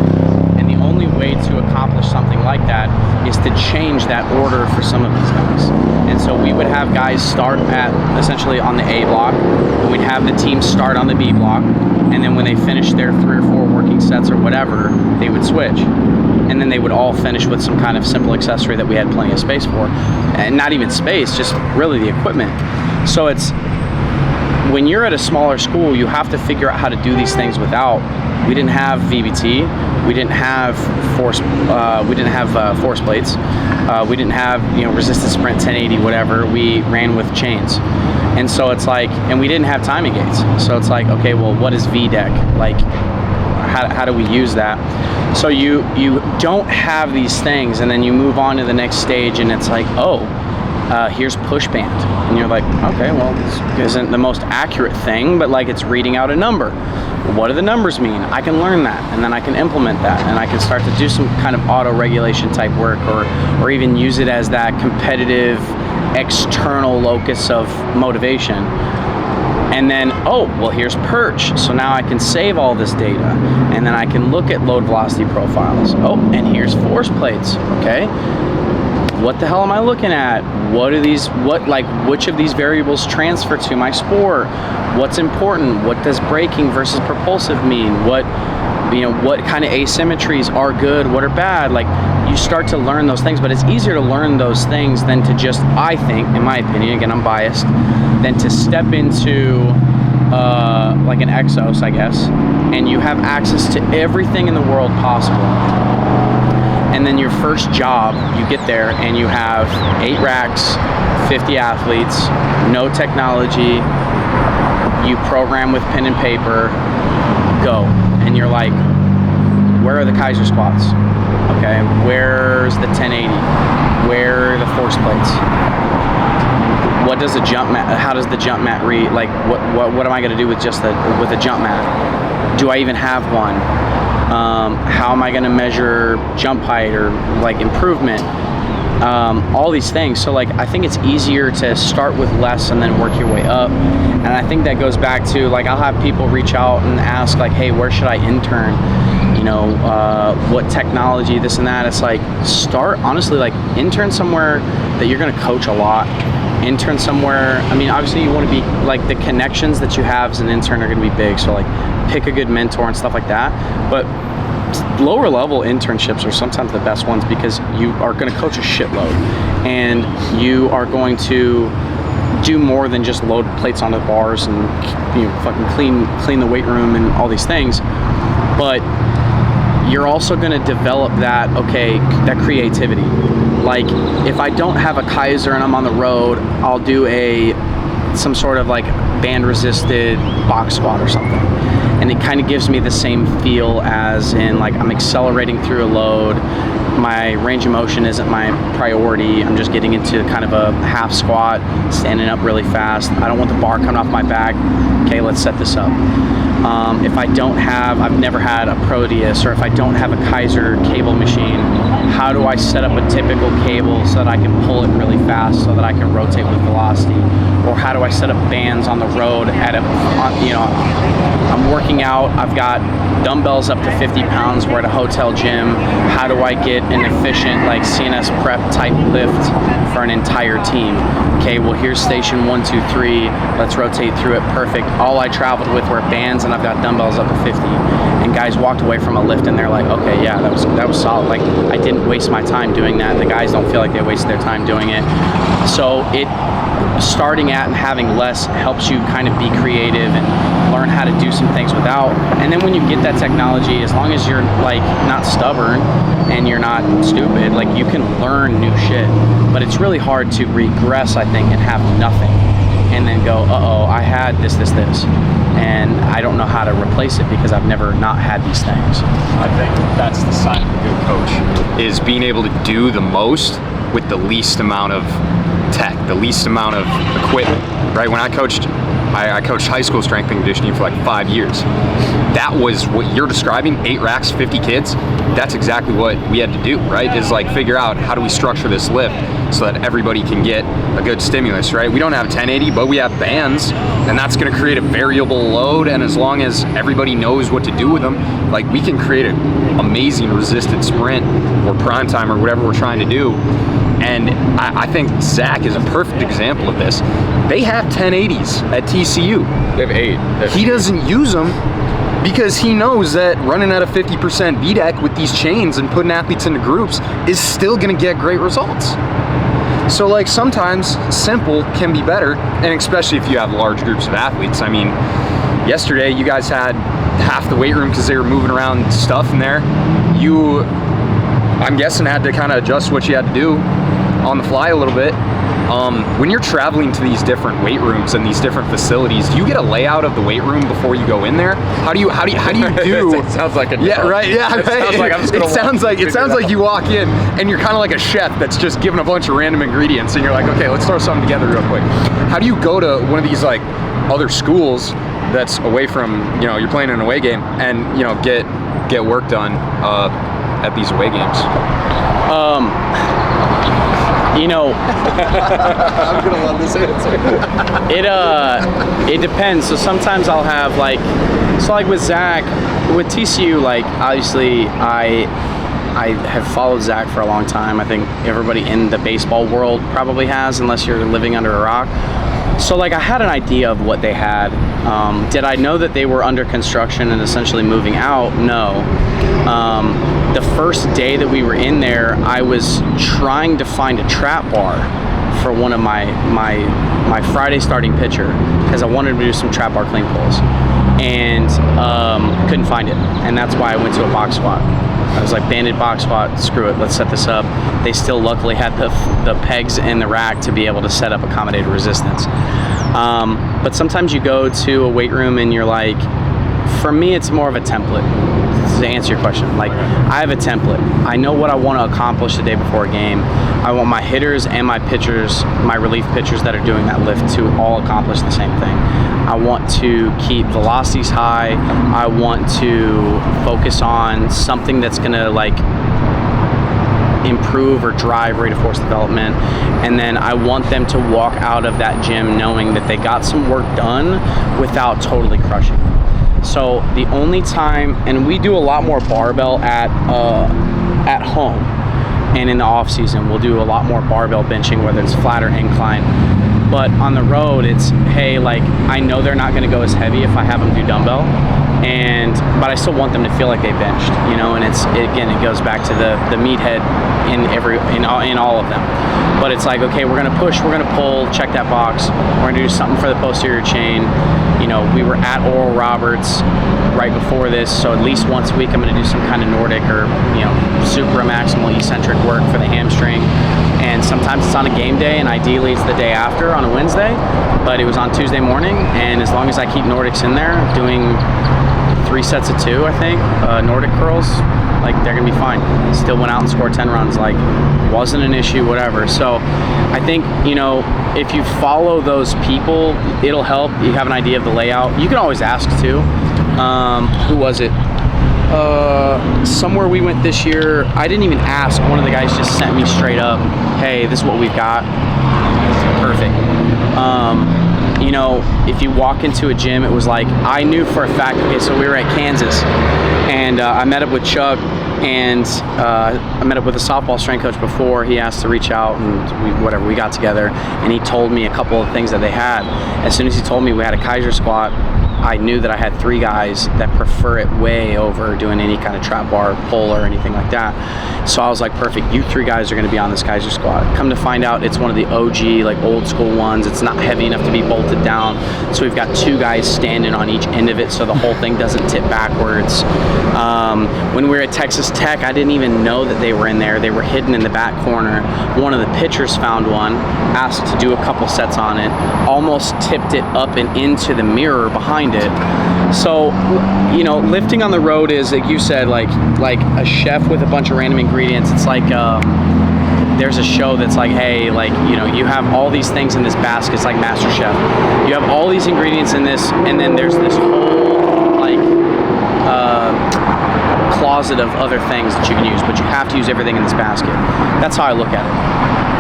And the only way to accomplish something like that is to change that order for some of these guys. And so we would have guys start at essentially on the A block, and we'd have the team start on the B block, and then when they finished their 3 or 4 working sets or whatever, they would switch. And then they would all finish with some kind of simple accessory that we had plenty of space for. And not even space, just really the equipment. So it's, when you're at a smaller school, you have to figure out how to do these things without. We didn't have VBT, we didn't have force plates, we didn't have, you know, resisted sprint 1080, whatever. We ran with chains. And so it's like, and we didn't have timing gates. So it's like, okay, well, what is VDEC? Like, how do we use that? So you don't have these things, and then you move on to the next stage, and it's like, oh, here's push band. And you're like, okay, well, this isn't the most accurate thing, but like, it's reading out a number. What do the numbers mean? I can learn that, and then I can implement that, and I can start to do some kind of auto-regulation type work, or even use it as that competitive external locus of motivation. And then, oh, well, here's perch. So now I can save all this data, and then I can look at load velocity profiles. Oh, and here's force plates, okay? What the hell am I looking at? Which of these variables transfer to my sport? What's important? What does braking versus propulsive mean? What kind of asymmetries are good? What are bad? Like, you start to learn those things, but it's easier to learn those things than to just, I think, in my opinion, again, I'm biased, than to step into like an Exos, I guess, and you have access to everything in the world possible. And then your first job, you get there and you have 8 racks, 50 athletes, no technology, you program with pen and paper, go. And you're like, where are the Kaiser squats? Okay, where's the 1080? Where are the force plates? What does a jump mat, how does the jump mat read? Like, what am I gonna do with just with a jump mat? Do I even have one? How am I going to measure jump height or like improvement? All these things. So like, I think it's easier to start with less and then work your way up. And I think that goes back to, like, I'll have people reach out and ask like, hey, where should I intern? You know, what technology, this and that. It's like, start, honestly, like, intern somewhere that you're going to coach a lot. Intern somewhere, I mean, obviously you want to be, like, the connections that you have as an intern are going to be big. So like, pick a good mentor and stuff like that. But lower level internships are sometimes the best ones, because you are going to coach a shitload, and you are going to do more than just load plates onto the bars and, you know, fucking clean the weight room and all these things. But you're also going to develop that, okay, that creativity. Like, if I don't have a Kaiser and I'm on the road, I'll do some sort of like band resisted box squat or something. And it kind of gives me the same feel as in, like, I'm accelerating through a load. My range of motion isn't my priority. I'm just getting into kind of a half squat, standing up really fast. I don't want the bar coming off my back. Okay, let's set this up. If I don't have, I've never had a Proteus, or if I don't have a Kaiser cable machine, how do I set up a typical cable so that I can pull it really fast so that I can rotate with velocity? Or how do I set up bands on the road I'm working out, I've got dumbbells up to 50 pounds, we're at a hotel gym. How do I get an efficient, like, CNS prep type lift for an entire team? Okay, well, here's station 1, 2, 3. Let's rotate through it. Perfect. All I traveled with were bands, and I've got dumbbells up to 50. And guys walked away from a lift and they're like, okay, yeah, that was solid. Like, I didn't waste my time doing that. The guys don't feel like they wasted their time doing it. So starting at and having less helps you kind of be creative and learn how to do some things without. And then when you get that technology, as long as you're, like, not stubborn and you're not stupid, like, you can learn new shit. But it's really hard to regress, I think, and have nothing and then go, uh-oh, I had this, and I don't know how to replace it because I've never not had these things. I think that's the sign of a good coach, is being able to do the most with the least amount of tech, the least amount of equipment, right? When I coached I coached high school strength and conditioning for like 5 years. That was what you're describing, 8 racks, 50 kids. That's exactly what we had to do, right? Is like figure out how do we structure this lift so that everybody can get a good stimulus, right? We don't have 1080, but we have bands, and that's gonna create a variable load, and as long as everybody knows what to do with them, like we can create an amazing resisted sprint or prime time or whatever we're trying to do. And I think Zach is a perfect example of this. They have 1080s at TCU. They have 8. He doesn't use them because he knows that running at a 50% VDEC with these chains and putting athletes into groups is still gonna get great results. So like sometimes simple can be better, and especially if you have large groups of athletes. I mean, yesterday you guys had half the weight room because they were moving around stuff in there. You, I'm guessing, had to kind of adjust what you had to do on the fly a little bit. When you're traveling to these different weight rooms and these different facilities, do you get a layout of the weight room before you go in there? How do you do? It sounds like a job. Yeah, right. Yeah, it right. Sounds like I'm just gonna it sounds like you walk in and you're kind of like a chef that's just given a bunch of random ingredients, and you're like, okay, let's throw something together real quick. How do you go to one of these like other schools that's away from, you know, you're playing an away game, and you know get work done at these away games? You know, I'm gonna love this answer. it depends. So sometimes I'll have like with Zach, with TCU, like obviously I have followed Zach for a long time. I think everybody in the baseball world probably has, unless you're living under a rock. So like I had an idea of what they had. Did I know that they were under construction and essentially moving out? No. The first day that we were in there, I was trying to find a trap bar for one of my Friday starting pitcher, because I wanted to do some trap bar clean pulls, and couldn't find it, and that's why I went to a box squat. I was like, banded box squat, screw it, let's set this up. They still luckily had the pegs in the rack to be able to set up accommodated resistance. But sometimes you go to a weight room and you're like, for me, it's more of a template. To answer your question, like I have a template. I know what I want to accomplish the day before a game. I want my hitters and my pitchers, my relief pitchers that are doing that lift, to all accomplish the same thing. I want to keep velocities high. I want to focus on something that's gonna like improve or drive rate of force development, and then I want them to walk out of that gym knowing that they got some work done without totally crushing. So the only time, and we do a lot more barbell at home, and in the off season we'll do a lot more barbell benching, whether it's flat or incline. But on the road, it's, hey, like I know they're not going to go as heavy if I have them do dumbbell, but I still want them to feel like they benched, you know. And it goes back to the meathead in all of them. But it's like, okay, we're gonna push, we're gonna pull, check that box. We're gonna do something for the posterior chain. You know, we were at Oral Roberts right before this, so at least once a week I'm gonna do some kind of Nordic or, you know, supramaximal eccentric work for the hamstring. And sometimes it's on a game day, and ideally it's the day after on a Wednesday, but it was on Tuesday morning, and as long as I keep Nordics in there, doing 3 sets of 2, I think, Nordic curls, like they're gonna be fine. Still went out and scored 10 runs, like wasn't an issue, whatever. So I think, you know, if you follow those people, it'll help. You have an idea of the layout. You can always ask too. Who was it? Somewhere we went this year, I didn't even ask. One of the guys just sent me straight up, hey, this is what we've got. Perfect. You know, if you walk into a gym, it was like, I knew for a fact, okay, so we were at Kansas, and I met up with Chuck, and I met up with a softball strength coach before. He asked to reach out, and we got together, and he told me a couple of things that they had. As soon as he told me we had a Kaiser squat, I knew that I had 3 guys that prefer it way over doing any kind of trap bar pull or anything like that. So I was like, perfect, you 3 guys are gonna be on this Kaiser squat. Come to find out, it's one of the OG, like old school ones. It's not heavy enough to be bolted down. So we've got 2 guys standing on each end of it so the whole thing doesn't tip backwards. When we were at Texas Tech, I didn't even know that they were in there. They were hidden in the back corner. One of the pitchers found one, asked to do a couple sets on it, almost tipped it up and into the mirror behind it. So, you know, lifting on the road is, like you said, like a chef with a bunch of random ingredients. It's like there's a show that's like, hey, like, you know, you have all these things in this basket. It's like MasterChef. You have all these ingredients in this, and then there's this whole like closet of other things that you can use, but you have to use everything in this basket. That's how I look at it.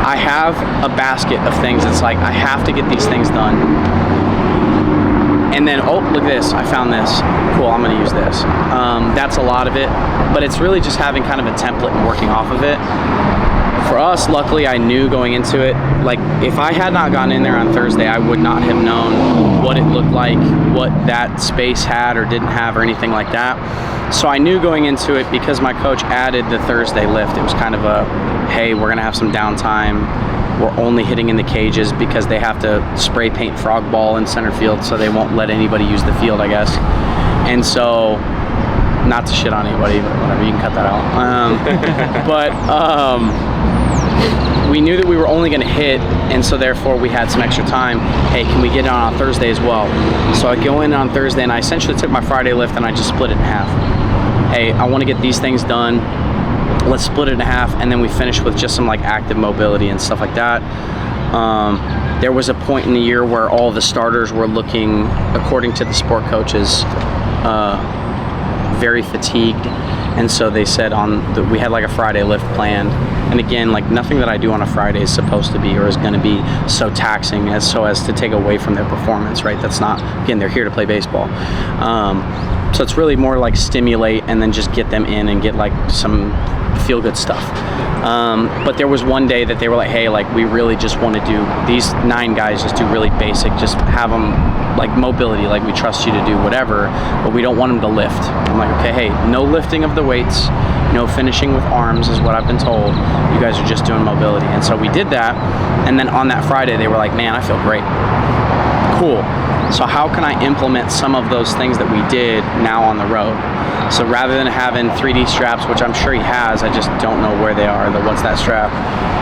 I have a basket of things. It's like I have to get these things done. And then, oh, look at this, I found this. Cool, I'm gonna use this. That's a lot of it, but it's really just having kind of a template and working off of it. For us, luckily, I knew going into it, like if I had not gone in there on Thursday, I would not have known what it looked like, what that space had or didn't have or anything like that. So I knew going into it, because my coach added the Thursday lift, it was kind of a, hey, we're gonna have some downtime. We're only hitting in the cages because they have to spray paint frog ball in center field, so they won't let anybody use the field, I guess. And so, not to shit on anybody, but whatever, you can cut that out. We knew that we were only going to hit, and so therefore we had some extra time. Hey, can we get it on Thursday as well? So I go in on Thursday, and I essentially took my Friday lift and I just split it in half. Hey, I want to get these things done. Let's split it in half, and then we finish with just some like active mobility and stuff like that. There was a point in the year where all the starters were looking, according to the sport coaches, very fatigued, and so they said we had like a Friday lift planned. And again, like nothing that I do on a Friday is supposed to be or is going to be so taxing as to take away from their performance, right? That's not, again, they're here to play baseball. So it's really more like stimulate and then just get them in and get like some feel good stuff. But there was one day that they were like, hey, like we really just want to do, these 9 guys just do really basic, just have them like mobility, like we trust you to do whatever, but we don't want them to lift. I'm like, okay, hey, no lifting of the weights, no finishing with arms is what I've been told. You guys are just doing mobility. And so we did that, and then on that Friday they were like, man, I feel great. Cool. So how can I implement some of those things that we did now on the road? So rather than having 3D straps, which I'm sure he has, I just don't know where they are. What's that strap?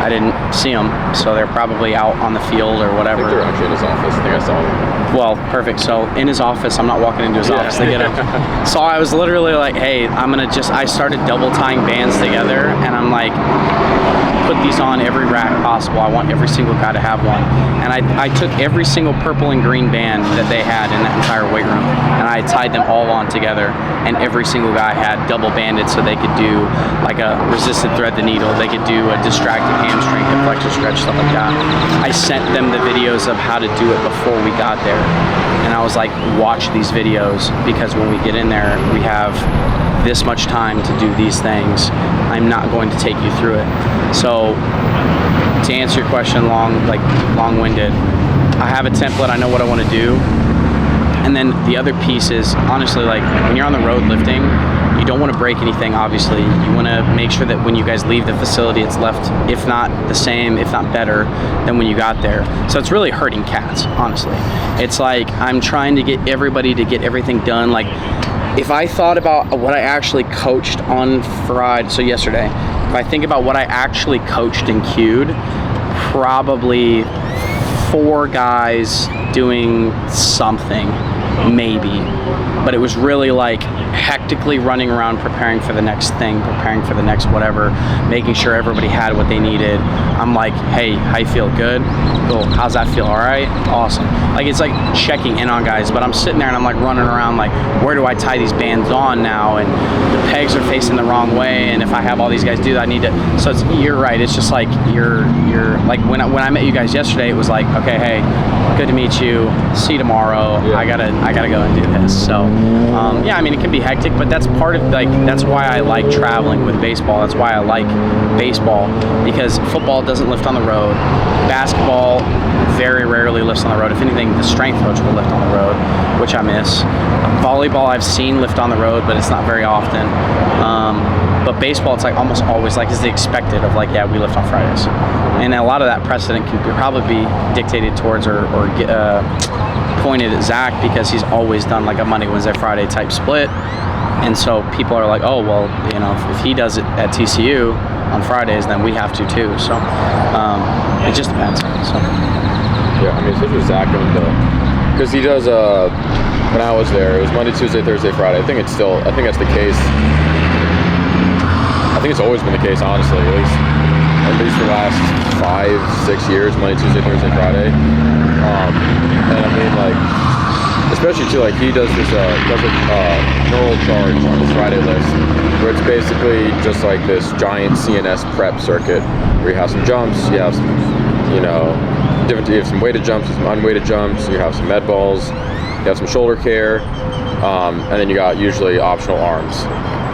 I didn't see them, so they're probably out on the field or whatever. I think they're actually in his office. I think I saw them. Well, perfect. So in his office, I'm not walking into his office to get him. So I was literally like, hey, I started double tying bands together, and I'm like, put these on every rack possible. I want every single guy to have one. And I took every single purple and green band that they had in that entire weight room, and I tied them all on together, and every single guy had double banded so they could do like a resisted thread the needle, they could do a distracted hamstring, hip flexor stretch, stuff like that. I sent them the videos of how to do it before we got there, and I was like, watch these videos, because when we get in there, we have this much time to do these things. I'm not going to take you through it. So to answer your question long-winded, I have a template, I know what I want to do. And then the other piece is, honestly, like when you're on the road lifting, you don't want to break anything, obviously. You want to make sure that when you guys leave the facility, it's left, if not the same, if not better than when you got there. So it's really hurting cats, honestly. It's like I'm trying to get everybody to get everything done. Like if I thought about what I actually coached on Friday, so yesterday, if I think about what I actually coached and cued, probably 4 guys doing something, maybe. But it was really like hectically running around preparing for the next thing, preparing for the next whatever, making sure everybody had what they needed. I'm like, hey, how you feel? Good? Cool. How's that feel? All right? Awesome. Like it's like checking in on guys, but I'm sitting there and I'm like running around like, where do I tie these bands on now? And the pegs are facing the wrong way, and if I have all these guys do that, I need to, so you're right. It's just like you're like when I met you guys yesterday, it was like, okay, hey, good to meet you. See you tomorrow. Yeah. I gotta go and do this. So yeah, I mean it can be hectic, but that's part of that's why I like traveling with baseball. That's why I like baseball, because football doesn't lift on the road. Basketball very rarely lifts on the road. If anything, the strength coach will lift on the road, which I miss. Volleyball I've seen lift on the road, but it's not very often. But baseball, it's like almost always like is the expected of like, yeah, we lift on Fridays. And a lot of that precedent can probably be dictated towards or pointed at Zach, because he's always done like a Monday, Wednesday, Friday type split. And so people are like, oh, well, you know, if he does it at TCU on Fridays, then we have to too. So it just depends. So. Yeah, I mean, especially with Zach, because he does, when I was there, it was Monday, Tuesday, Thursday, Friday. I think that's the case. I think it's always been the case, honestly, at least. at least the last 5-6 years, Monday, Tuesday, Thursday, Friday. And I mean, like, especially too, like, he does this neural charge on his Friday list, where it's basically just like this giant CNS prep circuit where you have some jumps, you have some, you have some weighted jumps, some unweighted jumps, you have some med balls, you have some shoulder care, and then you got usually optional arms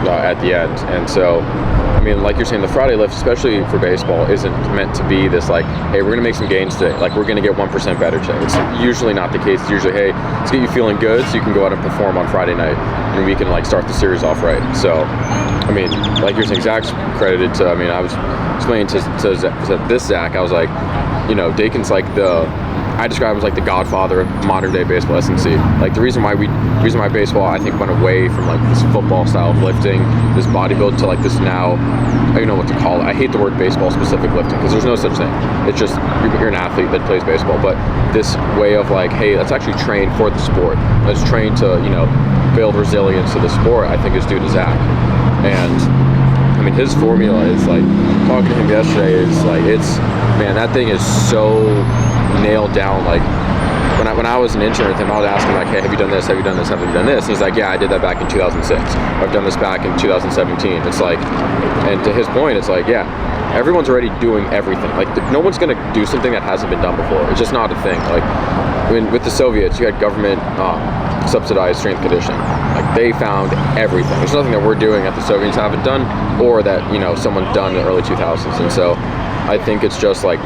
at the end. And so, I mean, like you're saying, the Friday lift, especially for baseball, isn't meant to be this like, hey, we're gonna make some gains today, like we're gonna get 1% better today. It's usually not the case. It's usually, hey, let's get you feeling good so you can go out and perform on Friday night and we can like start the series off right. So, I mean, like you're saying, Zach's credited to, I mean, I was explaining to this Zach, I was like, Dakin's like I describe him as like the godfather of modern day baseball S&C. Like the reason why baseball, I think, went away from like this football style of lifting, this bodybuilding, to like this now, I don't know what to call it. I hate the word baseball specific lifting because there's no such thing. It's just, you're an athlete that plays baseball. But this way of like, hey, let's actually train for the sport. Let's train to, build resilience to the sport, I think is due to Zach. And I mean, his formula is like, talking to him yesterday is like, man, that thing is so nailed down. Like when I was an intern with him, I would ask him like, hey, have you done this? Have you done this? Have you done this? And he's like, yeah, I did that back in 2006. I've done this back in 2017. It's like, and to his point, it's like, yeah, everyone's already doing everything. Like no one's gonna do something that hasn't been done before. It's just not a thing. Like with the Soviets, you had government subsidized strength conditioning. Like they found everything. There's nothing that we're doing that the Soviets haven't done, or that someone done in the early 2000s. And so I think it's just like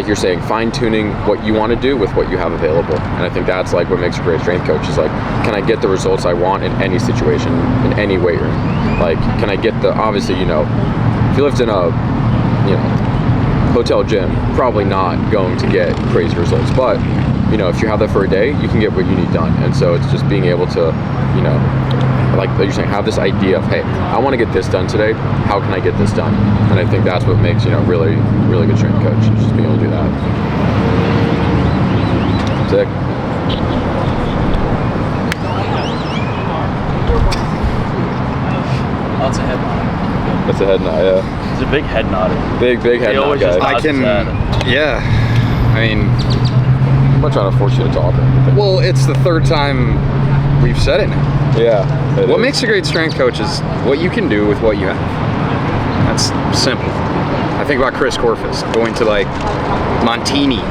you're saying, fine-tuning what you want to do with what you have available. And I think that's like what makes a great strength coach, is like, can I get the results I want in any situation, in any weight room? Like, can I get obviously, if you lived in a, hotel gym, probably not going to get crazy results. But, if you have that for a day, you can get what you need done. And so it's just being able to, like you're saying, have this idea of, hey, I want to get this done today. How can I get this done? And I think that's what makes, really, really good strength coach, just being able to do that. Sick. Oh, it's a head nod. That's a head nod, yeah. He's a big head nodder. Big head nod guy. I can, yeah. I mean, I'm not trying to force you to talk or anything. well, it's the third time we've said it now. Yeah. What makes a great strength coach is what you can do with what you have. That's simple. I think about Chris Corfus going to like Montini,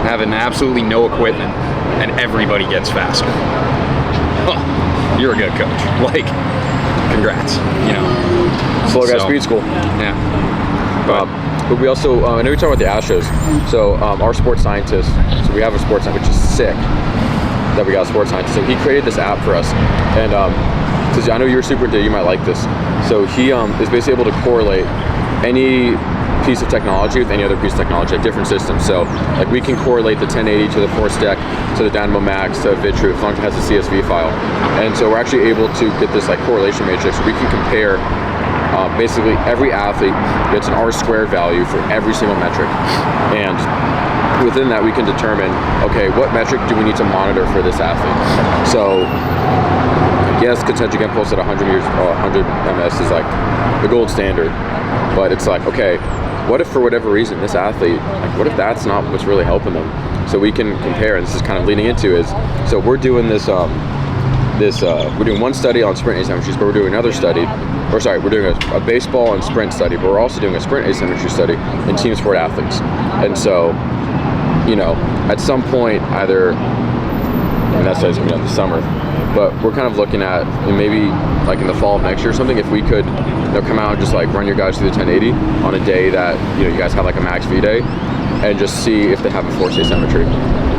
having absolutely no equipment, and everybody gets faster. Oh, you're a good coach. Like, congrats. Slow guy speed school. Yeah. But we also, I know we talked about the Astros. So our sports scientist, so we have a sports scientist, which is sick that we got a sports scientist. So he created this app for us. And because I know you're super into it, you might like this. So he is basically able to correlate any piece of technology with any other piece of technology, like different systems. So like we can correlate the 1080 to the Force Deck, to the Dynamo Max, to Vitru, as long as it has a CSV file. And so we're actually able to get this like correlation matrix. We can compare basically every athlete gets an R-squared value for every single metric. And within that, we can determine, okay, what metric do we need to monitor for this athlete? So, yes, concentric impulse at 100 meters, 100 ms is like the gold standard. But it's like, okay, what if for whatever reason this athlete, like, what if that's not what's really helping them? So we can compare, and this is kind of leading into is, so we're doing this, we're doing one study on sprint asymmetries, but we're doing another study, we're doing a baseball and sprint study, but we're also doing a sprint asymmetry study in team sport athletes. And so, at some point, either, that study's gonna be done this summer, but we're kind of looking at maybe like in the fall of next year or something, if we could come out and just like run your guys through the 1080 on a day that you guys have like a max V day, and just see if they have a force asymmetry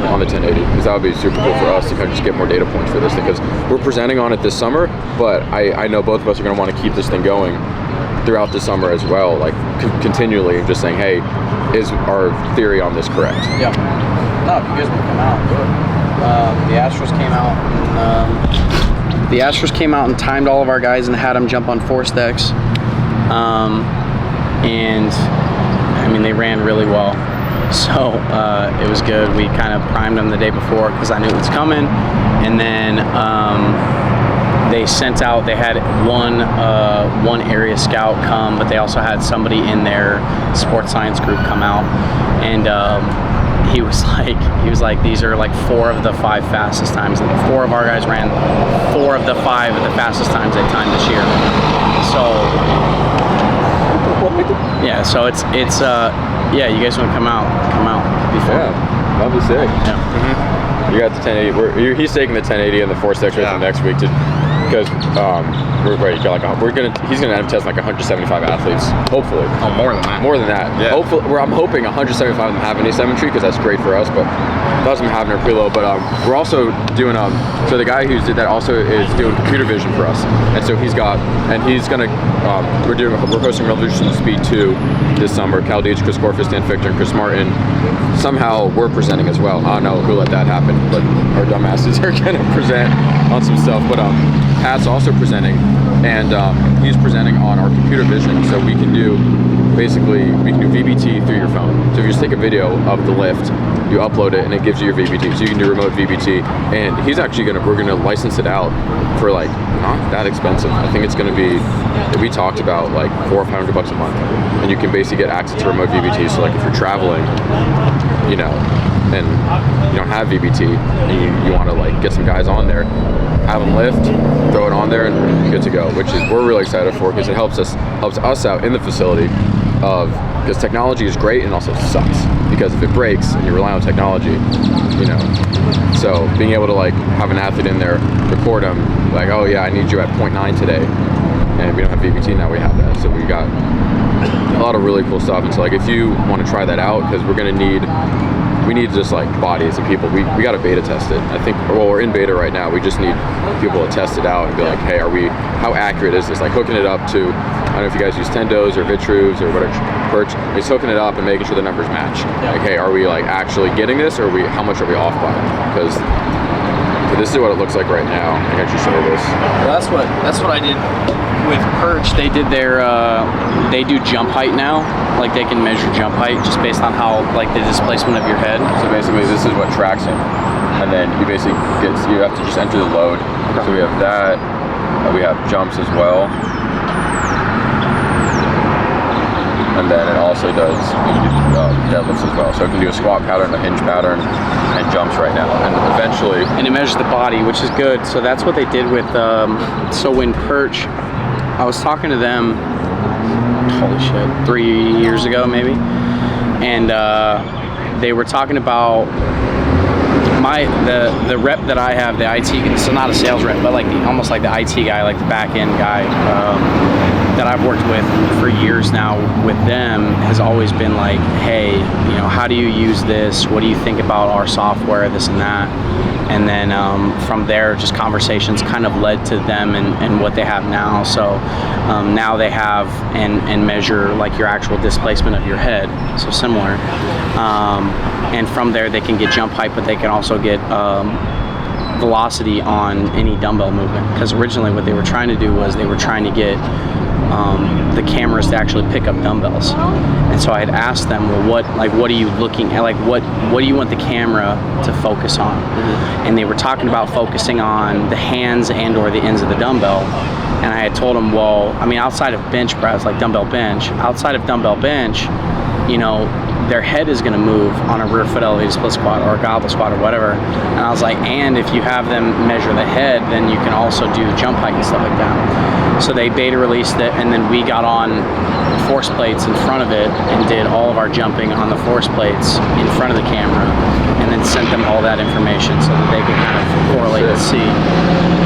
on the 1080, because that would be super cool for us to kind of just get more data points for this thing, because we're presenting on it this summer, but I know both of us are going to want to keep this thing going throughout the summer as well, like continually just saying, hey, is our theory on this correct? Yeah. No, if you guys want to come out and do it. The Astros came out and timed all of our guys and had them jump on Force Decks. And I mean, they ran really well. So it was good. We kind of primed them the day before because I knew it was coming. And then they sent out, they had one area scout come, but they also had somebody in their sports science group come out, and he was like, these are like 4 of the 5 fastest times. 4 of our guys ran 4 of the 5 of the fastest times they timed this year. So yeah, so it's yeah, you guys want to come out before. Yeah, that'd be sick. Yeah. You got the 1080. He's taking the 1080 and the 4.6 with him next week because he's gonna end up testing like 175 athletes, hopefully. Oh, more than that. More than that. Yeah. Hopefully, I'm hoping 175 of them have an asymmetry because that's great for us, but that's them having their preload. But we're also doing so the guy who did that also is doing computer vision for us, and so he's gonna we're hosting Revolution Speed 2 this summer. Cal Dietz, Chris Corfus, Dan Fichter, and Chris Martin. Somehow we're presenting as well. I don't know who let that happen, but our dumbasses are gonna present on some stuff. But Pat's also presenting, and he's presenting on our computer vision, so we can do VBT through your phone. So if you just take a video of the lift, you upload it, and it gives you your VBT. So you can do remote VBT, and he's actually we're gonna license it out for like not that expensive. I think it's gonna be, we talked about like $400 or $500 a month, and you can basically get access to remote VBT. So like if you're traveling, you know, and you don't have VBT, and you want to like get some guys on there, have them lift, throw it on there, and good to go. Which is we're really excited for because it helps us out in the facility because technology is great and also sucks because if it breaks and you rely on technology, you know. So being able to like have an athlete in there, record them, like, oh yeah, I need you at 0.9 today, and we don't have VBT now, we have that. So we got a lot of really cool stuff. And so like if you want to try that out, because we need just like bodies and people. We got to beta test it. I think, well, we're in beta right now. We just need people to test it out and be like, hey, how accurate is this? Like hooking it up to, I don't know if you guys use Tendos or Vitruves or whatever, Perch. It's hooking it up and making sure the numbers match. Like, hey, are we like actually getting this, or how much are we off by? Because this is what it looks like right now. I can actually show you this. Well, that's what I did with Perch. They did they do jump height now. Like they can measure jump height just based on how like the displacement of your head. So basically this is what tracks him. And then you basically you have to just enter the load. Okay. So we have that, we have jumps as well. And then it also does deadlifts as well. So it can do a squat pattern, a hinge pattern, and jumps right now. And eventually... And it measures the body, which is good. So that's what they did with, so when Perch, I was talking to them, holy shit, 3 years ago maybe. And they were talking about the rep that I have, the IT, so not a sales rep, but like almost like the IT guy, like the back end guy, that I've worked with for years now with them has always been like, hey, you know, how do you use this? What do you think about our software, this and that? And then from there, just conversations kind of led to them and what they have now. So now they have and measure like your actual displacement of your head, so similar. And from there, they can get jump height, but they can also get velocity on any dumbbell movement. Because originally what they were trying to do was they were trying to get the cameras to actually pick up dumbbells. And so I had asked them, well, what are you looking at? Like, what do you want the camera to focus on? Mm-hmm. And they were talking about focusing on the hands and or the ends of the dumbbell. And I had told them, well, I mean, outside of bench press, like dumbbell bench, outside of dumbbell bench, you know, their head is going to move on a rear foot elevated split squat or a goblet squat or whatever. And I was like, and if you have them measure the head, then you can also do jump height and stuff like that. So they beta released it, and then we got on force plates in front of it and did all of our jumping on the force plates in front of the camera, and then sent them all that information so that they could kind of correlate and see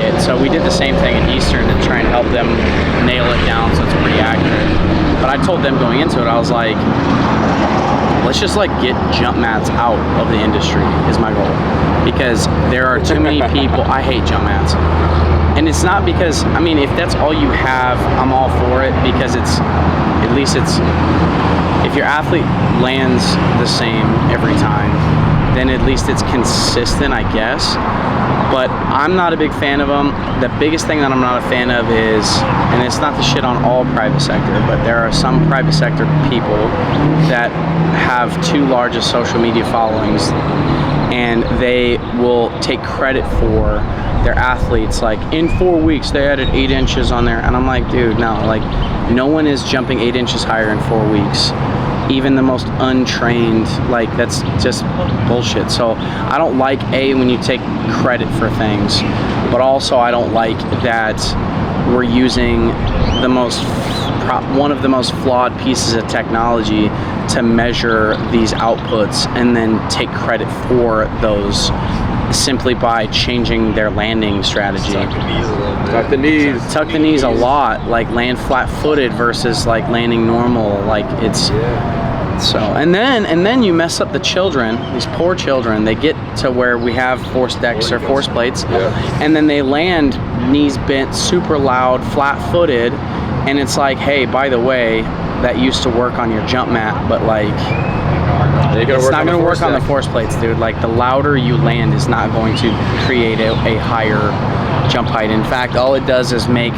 it. So we did the same thing at Eastern to try and help them nail it down so it's pretty accurate. But I told them going into it, I was like, let's just like get jump mats out of the industry is my goal, because there are too many people. I hate jump mats. And it's not because, I mean, if that's all you have, I'm all for it, because at least if your athlete lands the same every time, then at least it's consistent, I guess. But I'm not a big fan of them. The biggest thing that I'm not a fan of is, and it's not to shit on all private sector, but there are some private sector people that have too large of social media followings and they will take credit for their athletes. Like, in 4 weeks they added 8 inches on there, and I'm like, dude, no, like, no one is jumping 8 inches higher in 4 weeks. Even the most untrained, like, that's just bullshit. So I don't like when you take credit for things, but also I don't like that we're using one of the most flawed pieces of technology to measure these outputs and then take credit for those simply by changing their landing strategy. Tuck the knees. Tuck the knees a lot, like land flat-footed versus like landing normal. Like, it's so. And then you mess up the children. These poor children. They get to where we have force decks or force plates, and then they land knees bent, super loud, flat-footed, and it's like, hey, by the way, that used to work on your jump mat, but like, it's not going to work on the force plates, dude. Like, the louder you land is not going to create a higher jump height. In fact, all it does is make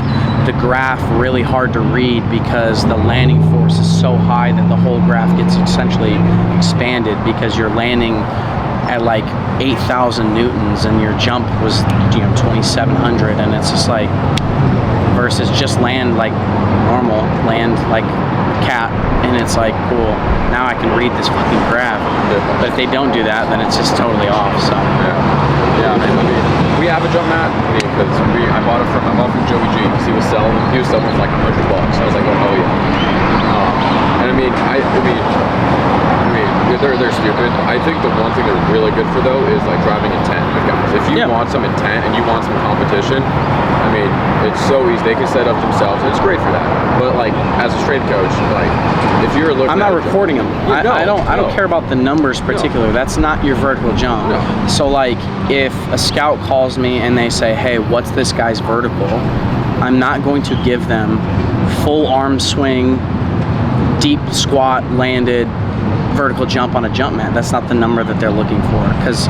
the graph really hard to read because the landing force is so high that the whole graph gets essentially expanded because you're landing at like 8,000 newtons and your jump was 2,700, and it's just like, versus just land like normal, land like cat, and it's like, cool, now I can read this fucking graph. But if they don't do that, then it's just totally off. So yeah, man. I mean, we have a jump mat. Because I bought it from Joey G because he was selling for like $100. I was like, oh hell yeah. And I mean, they're stupid. I think the one thing they're really good for though is like driving intent with guys. If you want some intent and you want some competition, I mean, it's so easy. They can set up themselves. It's great for that. But like, as a strength coach, like, if you're looking, I'm not recording them. I don't care about the numbers particularly. That's not your vertical jump. So like, if a scout calls me and they say, hey, what's this guy's vertical? I'm not going to give them full arm swing, deep squat, landed vertical jump on a jump mat. That's not the number that they're looking for, because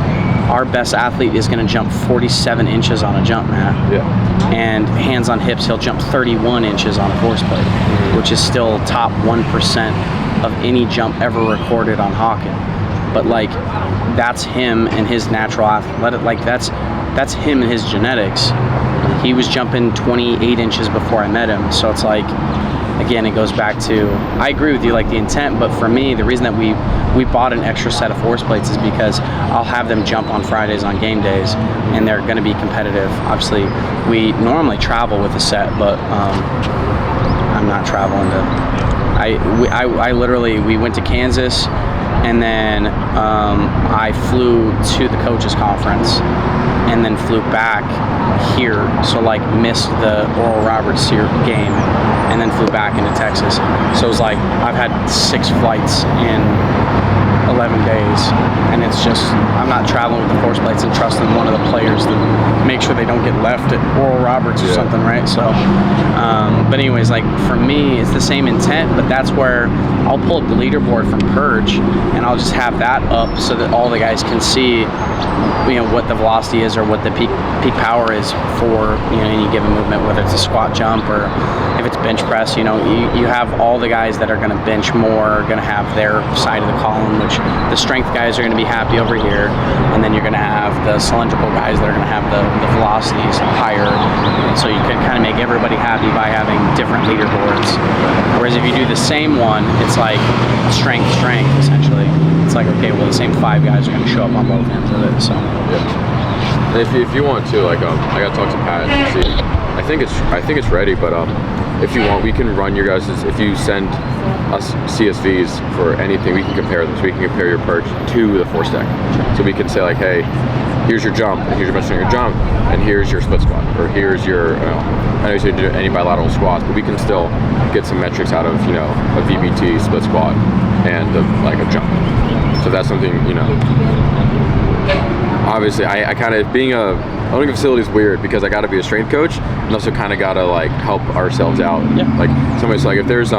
our best athlete is going to jump 47 inches on a jump mat. And hands on hips, he'll jump 31 inches on a force plate, which is still top 1% of any jump ever recorded on Hawken. But like, that's him and his natural athletic, like that's him and his genetics. He was jumping 28 inches before I met him. So it's like, again, it goes back to, I agree with you, like the intent, but for me, the reason that we bought an extra set of force plates is because I'll have them jump on Fridays on game days, and they're going to be competitive. Obviously, we normally travel with a set, but I'm not traveling to, we went to Kansas, and then I flew to the coaches conference, and then flew back here, so like missed the Oral Roberts game, and then flew back into Texas. So it was like, I've had 6 flights in 11 days, and it's just, I'm not traveling with the force plates and trusting one of the players to make sure they don't get left at Oral Roberts or something, right? So, but anyways, like for me, it's the same intent, but that's where I'll pull up the leaderboard from Purge, and I'll just have that up so that all the guys can see, what the velocity is or what the peak power is for, any given movement, whether it's a squat jump or if it's bench press. You have all the guys that are going to bench more, are going to have their side of the column, which the strength guys are going to be happy over here, and then you're going to have the cylindrical guys that are going to have the velocities higher. And so you can kind of make everybody happy by having different leaderboards. Whereas if you do the same one, it's like strength essentially. It's like, okay, well, the same 5 guys are going to show up on both ends of it. So if you want to, like, I got to talk to Pat and see. I think it's ready, but if you want, we can run your guys', if you send us CSVs for anything, we can compare them. So we can compare your perch to the force deck. So we can say like, hey, here's your jump, and here's your bench strength, your jump, and here's your split squat, or here's your, I know you said do any bilateral squats, but we can still get some metrics out of, a VBT, split squat, and like a jump. So that's something, obviously I kind of, owning a facility is weird because I got to be a strength coach, and also kind of got to like help ourselves out. Like somebody's like, if there's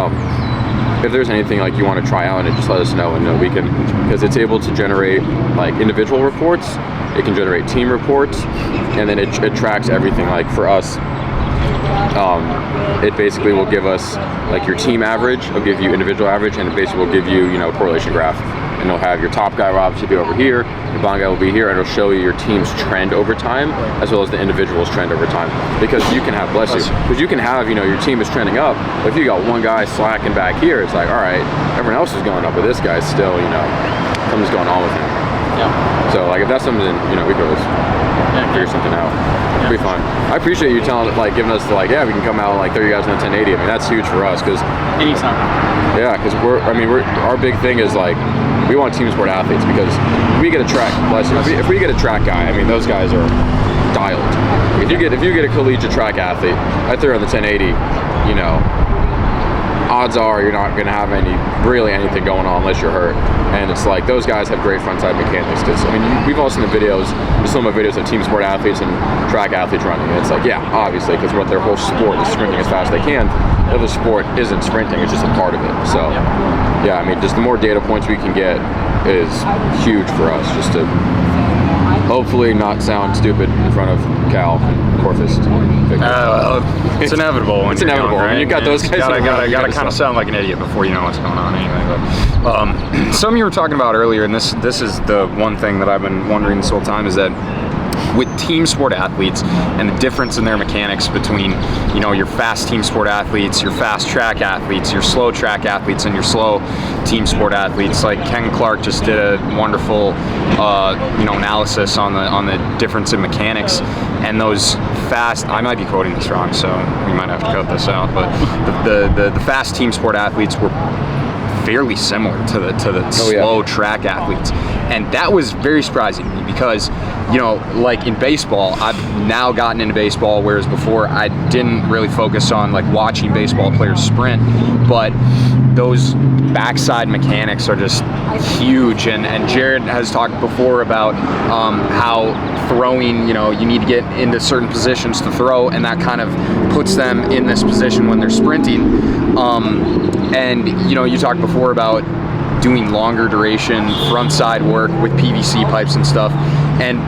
anything like you want to try out, and just let us know, and we can, because it's able to generate like individual reports, it can generate team reports, and then it tracks everything. Like for us, it basically will give us like your team average, it'll give you individual average, and it basically will give you, correlation graph and it'll have your top guy will obviously be over here, your bottom guy will be here, and it'll show you your team's trend over time, as well as the individual's trend over time. Because you can have, because you can have, your team is trending up, but if you got one guy slacking back here, it's like, all right, everyone else is going up, but this guy's still, something's going on with him. Yeah. So like if that's something, we could always figure something out. It'll be fun. I appreciate you giving us we can come out and throw you guys in the 1080. I mean, that's huge for us because anytime. Yeah, because our big thing is we want team sport athletes, because if we get a track, if we get a track guy, I mean, those guys are dialed. If you get a collegiate track athlete, I throw in the 1080, odds are you're not going to have anything going on unless you're hurt. And it's those guys have great frontside mechanics. Because we've all seen the videos, some of the videos of team sport athletes and track athletes running. And it's obviously, because what their whole sport is sprinting as fast as they can. The other sport isn't sprinting; it's just a part of it. So, yeah, I mean, just the more data points we can get is huge for us, just to hopefully not sound stupid in front of Cal and Corpus. It's inevitable. When it's inevitable. Young, right? You got those guys. You gotta kind of sound like an idiot before you know what's going on anyway. But something you were talking about earlier, and this is the one thing that I've been wondering this whole time, is that with team sport athletes and the difference in their mechanics between, your fast team sport athletes, your fast track athletes, your slow track athletes, and your slow team sport athletes. Like Ken Clark just did a wonderful, analysis on the difference in mechanics. And those fast, I might be quoting this wrong, so we might have to cut this out, but the fast team sport athletes were fairly similar to the slow track athletes. And that was very surprising to me because, in baseball, I've now gotten into baseball, whereas before I didn't really focus on watching baseball players sprint, but those backside mechanics are just huge. And Jared has talked before about how throwing, you need to get into certain positions to throw, and that kind of puts them in this position when they're sprinting. And you talked before about doing longer duration front side work with PVC pipes and stuff. And,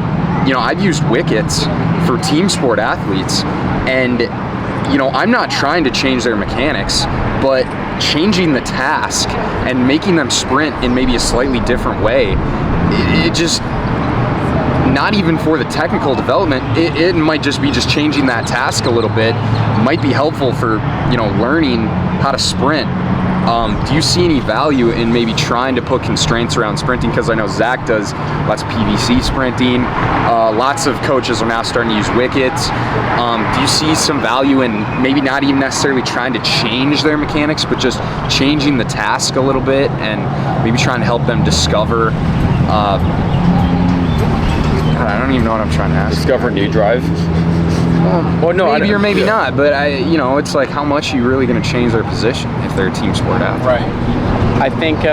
I've used wickets for team sport athletes, and, I'm not trying to change their mechanics, but changing the task and making them sprint in maybe a slightly different way, it just, not even for the technical development, it might just be changing that task a little bit, might be helpful for, learning how to sprint. Do you see any value in maybe trying to put constraints around sprinting? Because I know Zach does lots of PVC sprinting. Lots of coaches are now starting to use wickets. Do you see some value in maybe not even necessarily trying to change their mechanics, but just changing the task a little bit and maybe trying to help them discover I don't even know what I'm trying to ask. Discover new drive. Well, no, maybe or maybe not, but it's how much are you really going to change their position if they're a team sport athlete? Right. I think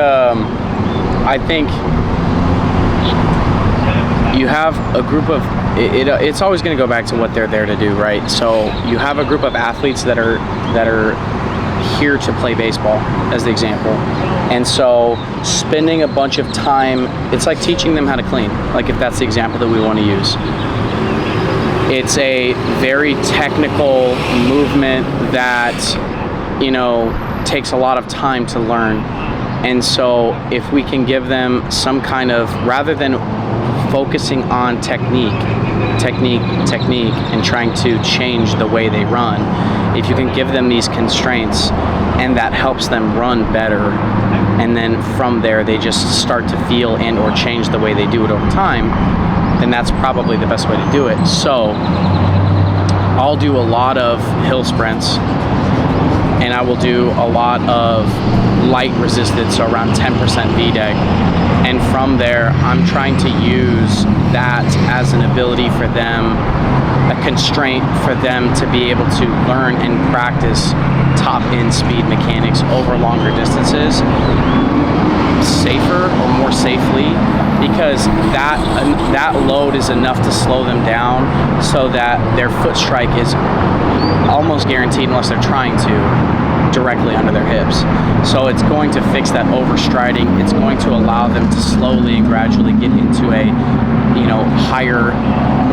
you have a group of it's always going to go back to what they're there to do, right? So you have a group of athletes that are here to play baseball, as the example, and so spending a bunch of time, it's like teaching them how to clean, if that's the example that we want to use. It's a very technical movement that, takes a lot of time to learn. And so if we can give them some kind of, rather than focusing on technique, and trying to change the way they run, if you can give them these constraints and that helps them run better, and then from there they just start to feel and or change the way they do it over time, then that's probably the best way to do it. So I'll do a lot of hill sprints, and I will do a lot of light resisted, so around 10% VDEG. And from there, I'm trying to use that as an ability for them, a constraint for them to be able to learn and practice top end speed mechanics over longer distances, safer or more safely, because that load is enough to slow them down so that their foot strike is almost guaranteed, unless they're trying to, directly under their hips. So it's going to fix that overstriding. It's going to allow them to slowly and gradually get into a higher,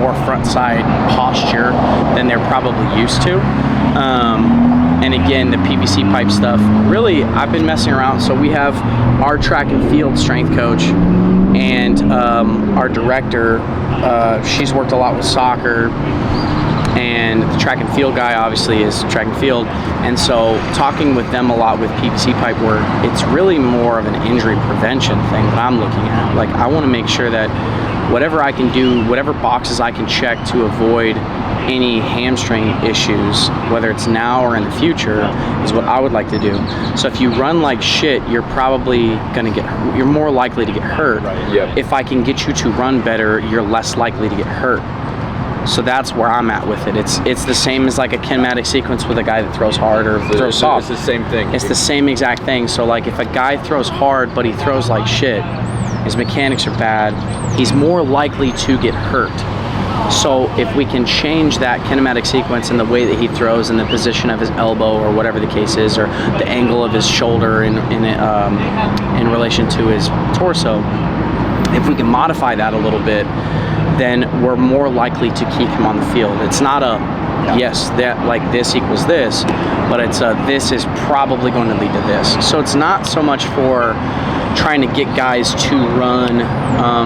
more front side posture than they're probably used to. And again, the PVC pipe stuff, really, I've been messing around. So we have our track and field strength coach and our director, she's worked a lot with soccer, and the track and field guy obviously is track and field. And so talking with them a lot with PVC pipe work, it's really more of an injury prevention thing that I'm looking at. Like, I want to make sure that whatever I can do, whatever boxes I can check to avoid any hamstring issues, whether it's now or in the future, is what I would like to do. So if you run like shit, you're probably you're more likely to get hurt. Right. Yep. If I can get you to run better, you're less likely to get hurt. So that's where I'm at with it. It's the same as like a kinematic sequence with a guy that throws hard or throws soft. It's the same thing. It's the same exact thing. So like if a guy throws hard but he throws like shit, his mechanics are bad, he's more likely to get hurt. So if we can change that kinematic sequence in the way that he throws, in the position of his elbow or whatever the case is, or the angle of his shoulder in relation to his torso, if we can modify that a little bit, then we're more likely to keep him on the field. It's not a yes, that like this equals this, but it's a this is probably going to lead to this. So it's not so much for trying to get guys to run.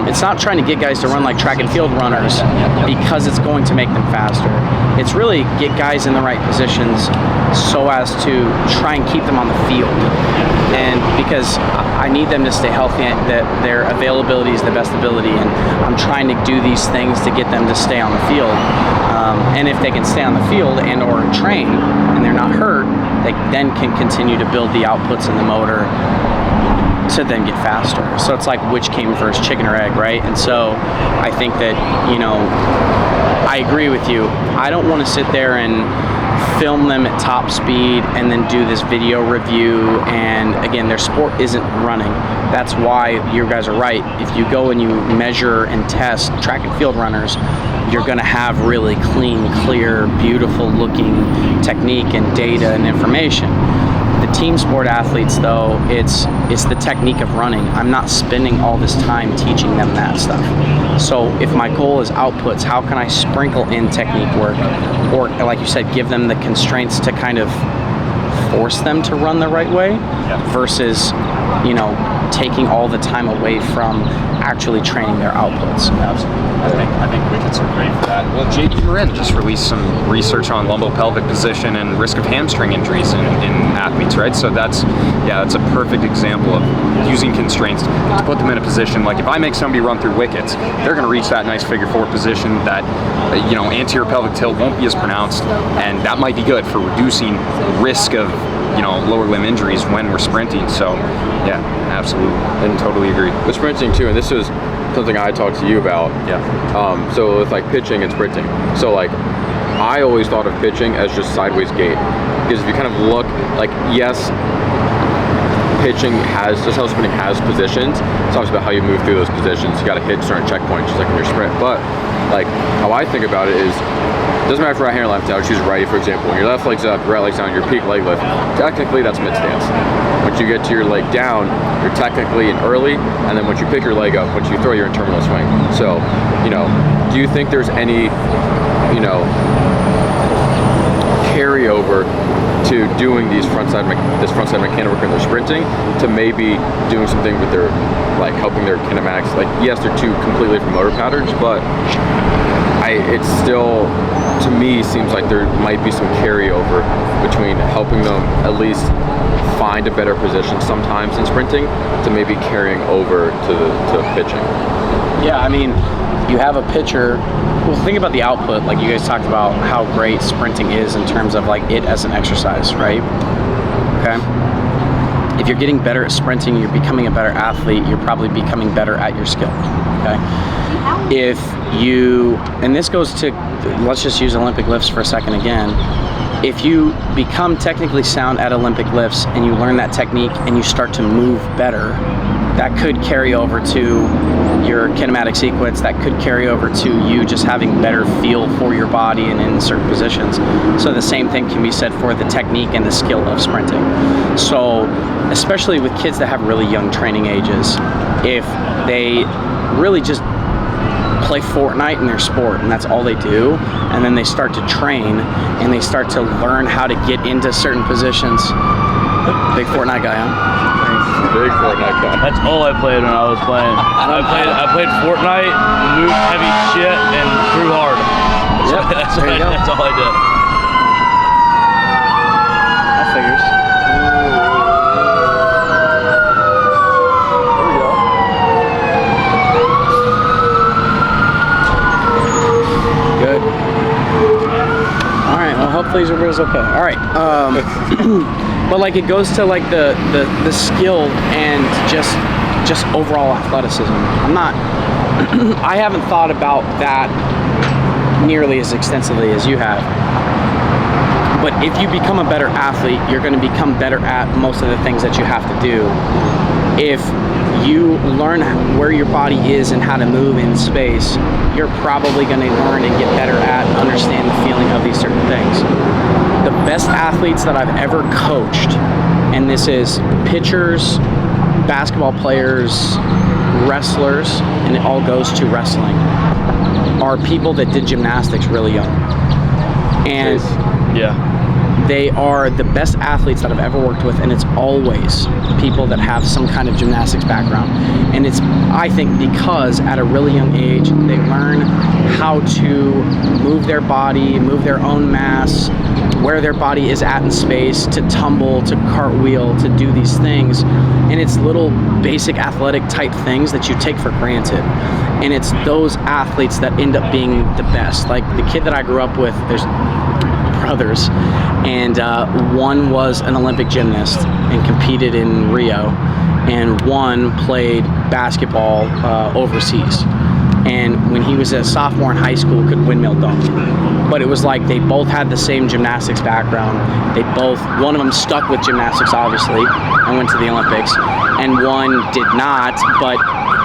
It's not trying to get guys to run like track and field runners because it's going to make them faster. It's really get guys in the right positions so as to try and keep them on the field. And because I need them to stay healthy, that their availability is the best ability, and I'm trying to do these things to get them to stay on the field. And if they can stay on the field and or train and they're not hurt, they then can continue to build the outputs in the motor to then get faster. So it's like which came first, chicken or egg, right? And so I think that, I agree with you. I don't want to sit there and film them at top speed and then do this video review, and again, their sport isn't running. That's why you guys are right. If you go and you measure and test track and field runners, you're going to have really clean, clear, beautiful looking technique and data and information. The team sport athletes, though, it's the technique of running. I'm not spending all this time teaching them that stuff. So if my goal is outputs, how can I sprinkle in technique work, or like you said, give them the constraints to kind of force them to run the right way, versus taking all the time away from actually training their outputs. I think wickets are great for that. Well, JD Marin just released some research on lumbopelvic position and risk of hamstring injuries in athletes, right? So that's a perfect example of using constraints to put them in a position. Like if I make somebody run through wickets, they're going to reach that nice figure four position that, anterior pelvic tilt won't be as pronounced, and that might be good for reducing risk of lower limb injuries when we're sprinting. So yeah, absolutely, and totally agree. With sprinting too, and this is something I talked to you about. So with like pitching and sprinting. So like I always thought of pitching as just sideways gait, because if you kind of look, like, yes, pitching has, just how sprinting has positions, it's obviously about how you move through those positions. You got to hit certain checkpoints just like in your sprint. But like how I think about it is, it doesn't matter if right hand or left hand. I would choose righty, for example. When your left leg's up, your right leg's down, your peak leg lift, technically that's mid stance. Once you get to your leg down, you're technically in early, and then once you pick your leg up, once you throw, you're in terminal swing. So, do you think there's any, carryover to doing this frontside mechanical work in their sprinting to maybe doing something with their, like, helping their kinematics? Like, yes, they're two completely different motor patterns, but it still, to me, seems like there might be some carryover between helping them at least find a better position sometimes in sprinting to maybe carrying over to pitching. Yeah, I mean, you have a pitcher. Well, think about the output. Like you guys talked about how great sprinting is in terms of like it as an exercise, right? Okay. If you're getting better at sprinting, you're becoming a better athlete. You're probably becoming better at your skill. Okay. If you, and this goes to, let's just use Olympic lifts for a second again. If you become technically sound at Olympic lifts and you learn that technique and you start to move better, that could carry over to your kinematic sequence. That could carry over to you just having better feel for your body and in certain positions. So the same thing can be said for the technique and the skill of sprinting. So especially with kids that have really young training ages, if they really just play Fortnite in their sport, and that's all they do. And then they start to train, and they start to learn how to get into certain positions. Big Fortnite guy, huh? Big Fortnite guy. That's all I played when I was playing. I played Fortnite, moved heavy shit, and threw hard. Yep, That's all I did. That figures. Good. All right. Well, hopefully everybody's okay. All right. But like it goes to like the skill and just overall athleticism. I haven't thought about that nearly as extensively as you have. But if you become a better athlete, you're going to become better at most of the things that you have to do. If you learn where your body is and how to move in space, you're probably going to learn and get better at understand the feeling of these certain things. The best athletes that I've ever coached, and this is pitchers, basketball players, wrestlers, and it all goes to wrestling, are people that did gymnastics really young. And they are the best athletes that I've ever worked with, and it's always people that have some kind of gymnastics background. And it's, I think, because at a really young age, they learn how to move their body, move their own mass, where their body is at in space, to tumble, to cartwheel, to do these things. And it's little basic athletic type things that you take for granted. And it's those athletes that end up being the best. Like the kid that I grew up with, there's brothers, and one was an Olympic gymnast and competed in Rio, and one played basketball overseas. And when he was a sophomore in high school, could windmill dunk. But it was like they both had the same gymnastics background. One of them stuck with gymnastics, obviously, and went to the Olympics, and one did not, but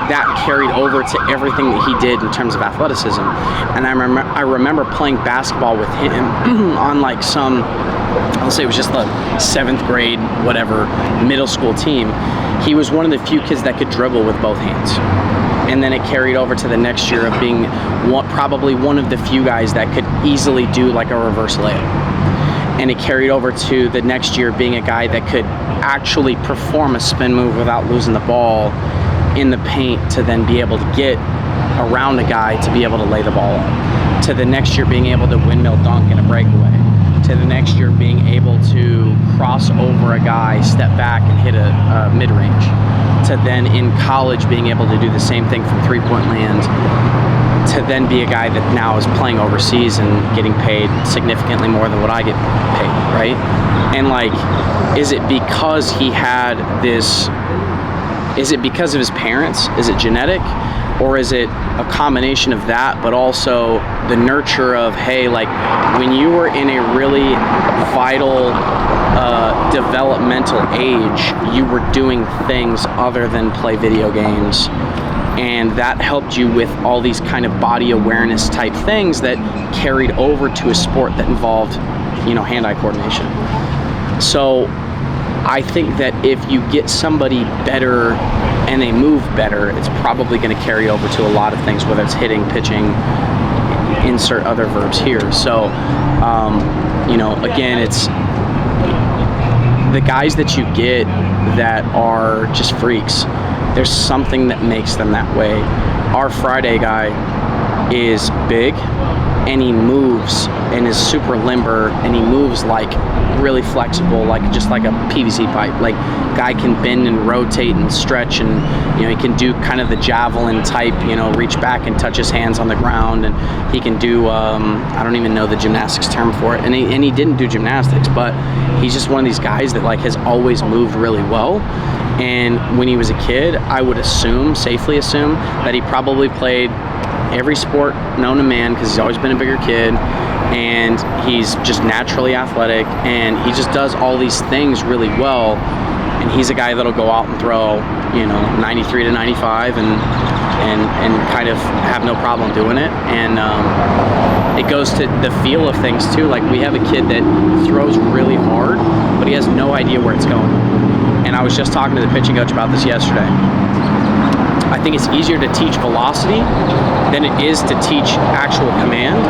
that carried over to everything that he did in terms of athleticism. And I remember playing basketball with him on like some, I'll say it was just the 7th grade, whatever, middle school team. He was one of the few kids that could dribble with both hands. And then it carried over to the next year of being probably one of the few guys that could easily do like a reverse layup. And it carried over to the next year being a guy that could actually perform a spin move without losing the ball in the paint, to then be able to get around a guy to be able to lay the ball up. To the next year being able to windmill dunk in a breakaway. To the next year being able to cross over a guy, step back and hit a mid-range. To then in college being able to do the same thing from three-point land. To then be a guy that now is playing overseas and getting paid significantly more than what I get paid, right? And like, is it because he had this, is it because of his parents? Is it genetic? Or is it a combination of that, but also the nurture of, hey, like when you were in a really vital developmental age, you were doing things other than play video games. And that helped you with all these kind of body awareness type things that carried over to a sport that involved, hand-eye coordination. So I think that if you get somebody better and they move better, it's probably going to carry over to a lot of things, whether it's hitting, pitching, insert other verbs here. So, again, it's the guys that you get that are just freaks. There's something that makes them that way. Our Friday guy is big, and he moves and is super limber, and he moves like really flexible, like just like a PVC pipe. Like guy can bend and rotate and stretch, and he can do kind of the javelin type, reach back and touch his hands on the ground, and he can do I don't even know the gymnastics term for it, and he didn't do gymnastics, but he's just one of these guys that like has always moved really well. And when he was a kid, I would safely assume that he probably played every sport known to man, because he's always been a bigger kid, and he's just naturally athletic, and he just does all these things really well. And he's a guy that'll go out and throw 93 to 95 and kind of have no problem doing it. And it goes to the feel of things too. Like we have a kid that throws really hard, but he has no idea where it's going. And I was just talking to the pitching coach about this yesterday. I think it's easier to teach velocity than it is to teach actual command,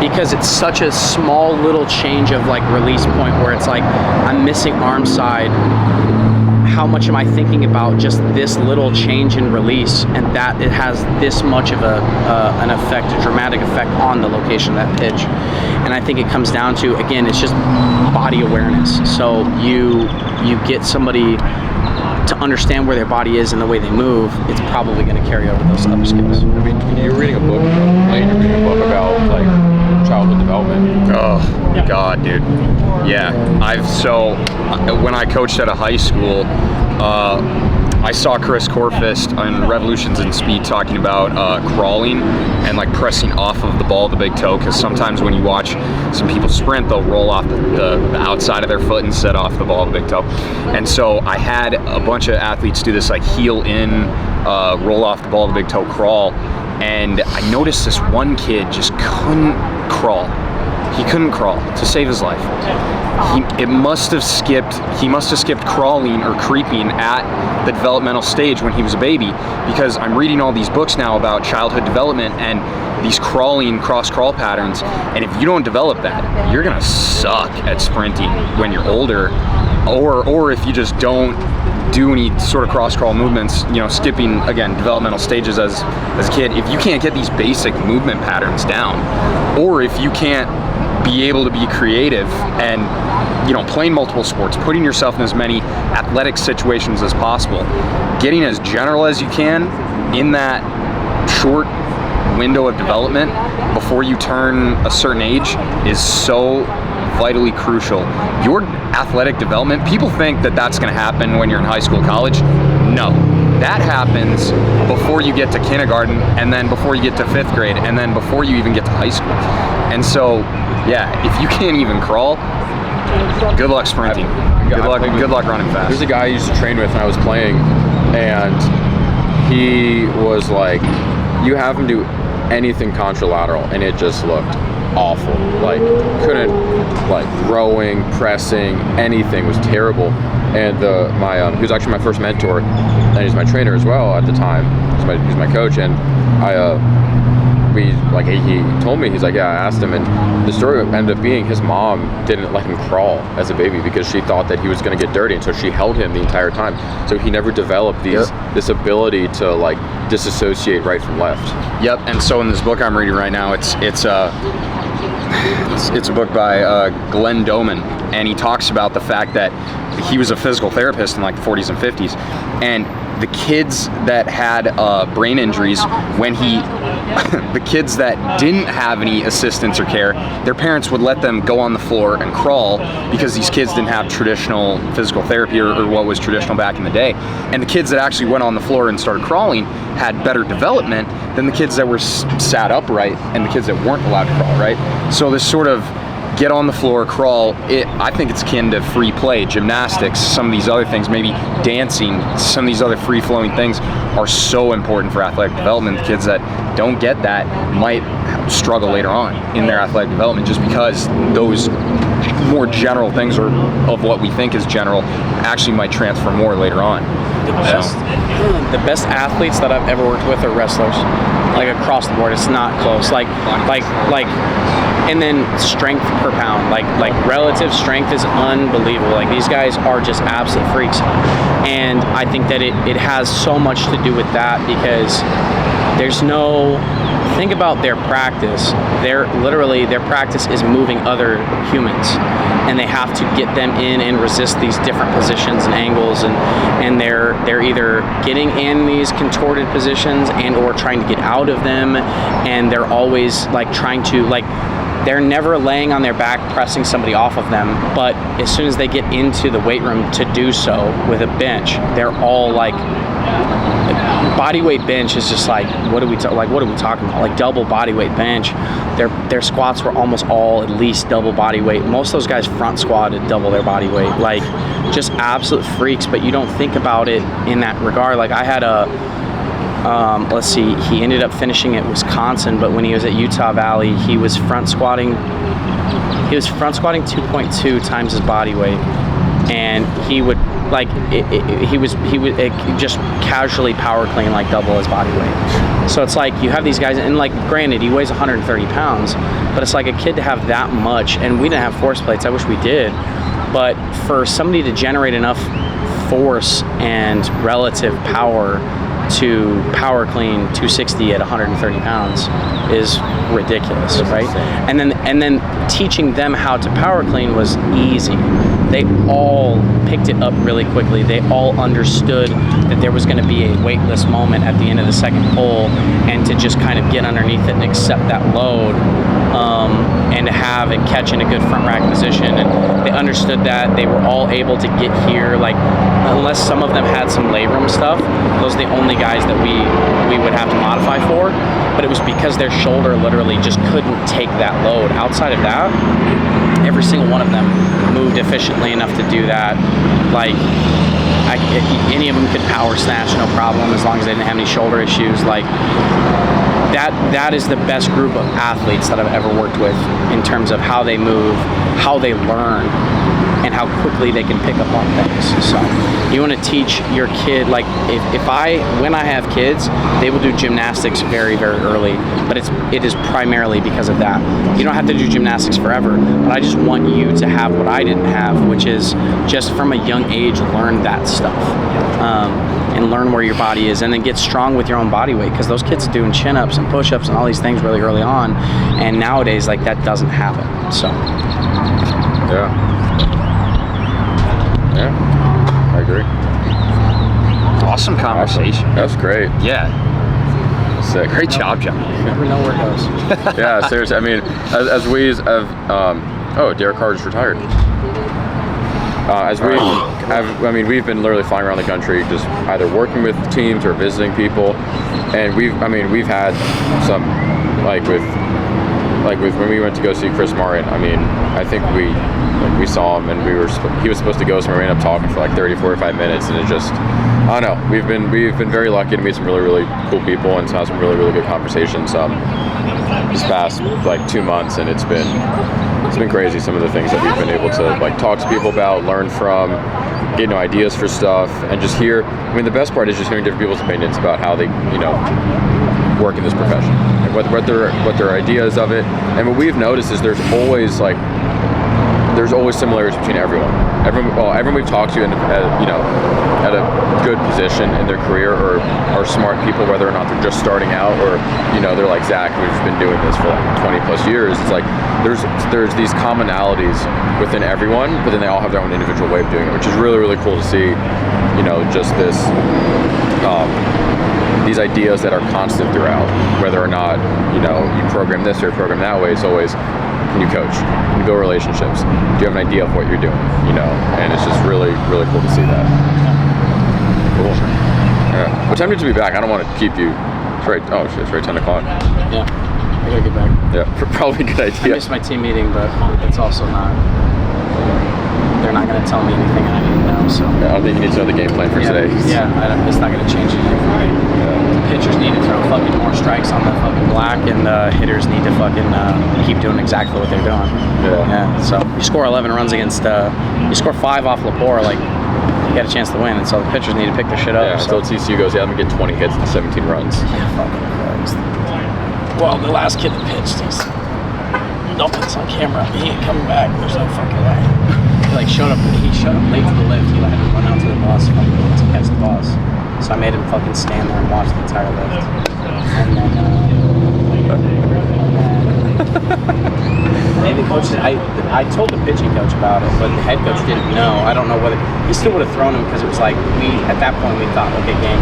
because it's such a small little change of like release point where it's like I'm missing arm side. How much am I thinking about just this little change in release, and that it has this much of an effect, a dramatic effect on the location of that pitch. And I think it comes down to, again, it's just body awareness. So you get somebody to understand where their body is and the way they move, it's probably going to carry over those other skills. I mean, you're reading a book, you're reading a book about like childhood development. Oh God, dude. Yeah, when I coached at a high school, I saw Chris Corfist on Revolutions in Speed talking about crawling and like pressing off of the ball of the big toe, because sometimes when you watch some people sprint, they'll roll off the outside of their foot instead off the ball of the big toe. And so I had a bunch of athletes do this like heel in, roll off the ball of the big toe crawl, and I noticed this one kid just couldn't crawl. He couldn't crawl to save his life. He must have skipped crawling or creeping at the developmental stage when he was a baby, because I'm reading all these books now about childhood development and these crawling cross-crawl patterns, and if you don't develop that, you're gonna suck at sprinting when you're older, or if you just don't do any sort of cross-crawl movements, skipping, again, developmental stages as a kid. If you can't get these basic movement patterns down, or if you can't be able to be creative and playing multiple sports, putting yourself in as many athletic situations as possible, getting as general as you can in that short window of development before you turn a certain age is so vitally crucial. Your athletic development, people think that that's going to happen when you're in high school, college. No, that happens before you get to kindergarten, and then before you get to 5th grade, and then before you even get to high school. And so, yeah, if you can't even crawl, good luck sprinting. Good luck running fast. There's a guy I used to train with when I was playing, and he was like, you have him do anything contralateral, and it just looked awful. Like, couldn't, like, rowing, pressing, anything was terrible. And he was actually my first mentor, and he's my trainer as well at the time. He's my coach, and he told me, he's like, yeah, I asked him, and the story ended up being his mom didn't let him crawl as a baby because she thought that he was going to get dirty, and so she held him the entire time. So he never developed this ability to like disassociate right from left. Yep. And so in this book I'm reading right now, it's a book by Glenn Doman, and he talks about the fact that he was a physical therapist in like the 40s and 50s, and the kids that had brain injuries, the kids that didn't have any assistance or care, their parents would let them go on the floor and crawl because these kids didn't have traditional physical therapy or what was traditional back in the day. And the kids that actually went on the floor and started crawling had better development than the kids that were sat upright and the kids that weren't allowed to crawl, right? So this sort of get on the floor, crawl, I think it's akin to free play, gymnastics, some of these other things, maybe dancing, some of these other free-flowing things are so important for athletic development. The kids that don't get that might struggle later on in their athletic development just because those more general things, or of what we think is general, actually might transfer more later on. The best athletes that I've ever worked with are wrestlers, like across the board. It's not close. And then strength per pound, like relative strength is unbelievable. Like these guys are just absolute freaks, and I think that it has so much to do with that, because think about their practice. Their practice is moving other humans, and they have to get them in and resist these different positions and angles, and they're either getting in these contorted positions and or trying to get out of them, and they're always like trying to they're never laying on their back pressing somebody off of them, but as soon as they get into the weight room to do so with a bench, they're all like, body weight bench is just like, what are we talking about? Like double body weight bench. Their squats were almost all at least double body weight. Most of those guys front squatted double their body weight. Like just absolute freaks, but you don't think about it in that regard. Like I had he ended up finishing at Wisconsin, but when he was at Utah Valley, he was front squatting 2.2 times his body weight. and he would he was just casually power clean like double his body weight. So it's like you have these guys, and like granted he weighs 130 pounds, but it's like a kid to have that much, and we didn't have force plates. I wish we did, but for somebody to generate enough force and relative power to power clean 260 at 130 pounds is ridiculous, right? And then teaching them how to power clean was easy. They all picked it up really quickly. They all understood that there was going to be a weightless moment at the end of the second pull, and to just kind of get underneath it and accept that load, and to have and catch in a good front rack position. And they understood that. They were all able to get here, like, unless some of them had some labrum stuff, those are the only guys that we would have to modify for, but it was because their shoulder literally just couldn't take that load. Outside of that, every single one of them moved efficiently enough to do that. Like, any of them could power snatch, no problem, as long as they didn't have any shoulder issues. Like, that is the best group of athletes that I've ever worked with in terms of how they move, how they learn, and how quickly they can pick up on things. So you want to teach your kid, like, when I have kids, they will do gymnastics very, very early, but it is primarily because of that. You don't have to do gymnastics forever, but I just want you to have what I didn't have, which is just from a young age learn that stuff, and learn where your body is, and then get strong with your own body weight, because those kids are doing chin-ups and push-ups and all these things really early on, and nowadays, like, that doesn't happen. So Yeah, I agree. Awesome conversation. That's great. Yeah. Sick. Great job, John. you never know where it goes. Yeah, seriously. I mean, as we have, Derek Carr just retired. We've been literally flying around the country, just either working with teams or visiting people, and we've had some, like with when we went to go see Chris Martin. I mean, I think we saw him, and he was supposed to go somewhere. We ended up talking for like 30-45 minutes, and it just, I don't know. We've been very lucky to meet some really, really cool people and to have some really, really good conversations this past like 2 months, and it's been crazy, some of the things that we've been able to like talk to people about, learn from, get ideas for stuff, and just hear. I mean, the best part is just hearing different people's opinions about how they work in this profession, and what their ideas of it. And what we've noticed is there's always similarities between everyone we've talked to at a good position in their career, or are smart people, whether or not they're just starting out, or they're like Zach, who's been doing this for like 20 plus years. It's like there's these commonalities within everyone, but then they all have their own individual way of doing it, which is really, really cool to see. Just this these ideas that are constant throughout, whether or not you program this or program that way. It's always, can you coach? Can you build relationships? Do you have an idea of what you're doing? And it's just really, really cool to see that. Cool. Yeah. What time did you be back? I don't want to keep you. It's right 10 o'clock. Yeah, I gotta get back. Yeah, probably a good idea. I missed my team meeting, but it's also not. They're not going to tell me anything I need to know. So I don't think you need to know the game plan for today. Yeah, it's not going to change anything for me. The pitchers need to throw fucking more strikes on the fucking black, and the hitters need to fucking keep doing exactly what they're doing. Yeah. So you score 11 runs against, you score 5 off Lepore, like, you got a chance to win, and so the pitchers need to pick their shit up. Yeah, until TCU goes, I'm going to get 20 hits and 17 runs. Yeah, fucking Christ. Well, the last kid that pitched, don't put this on camera. He ain't coming back. There's no fucking way. He showed up late to the lift. He had to run out to the bus to catch the bus. So I made him fucking stand there and watch the entire lift. And then maybe coach, I told the pitching coach about it, but the head coach didn't know. I don't know whether he still would have thrown him, because it was like at that point we thought, okay, game.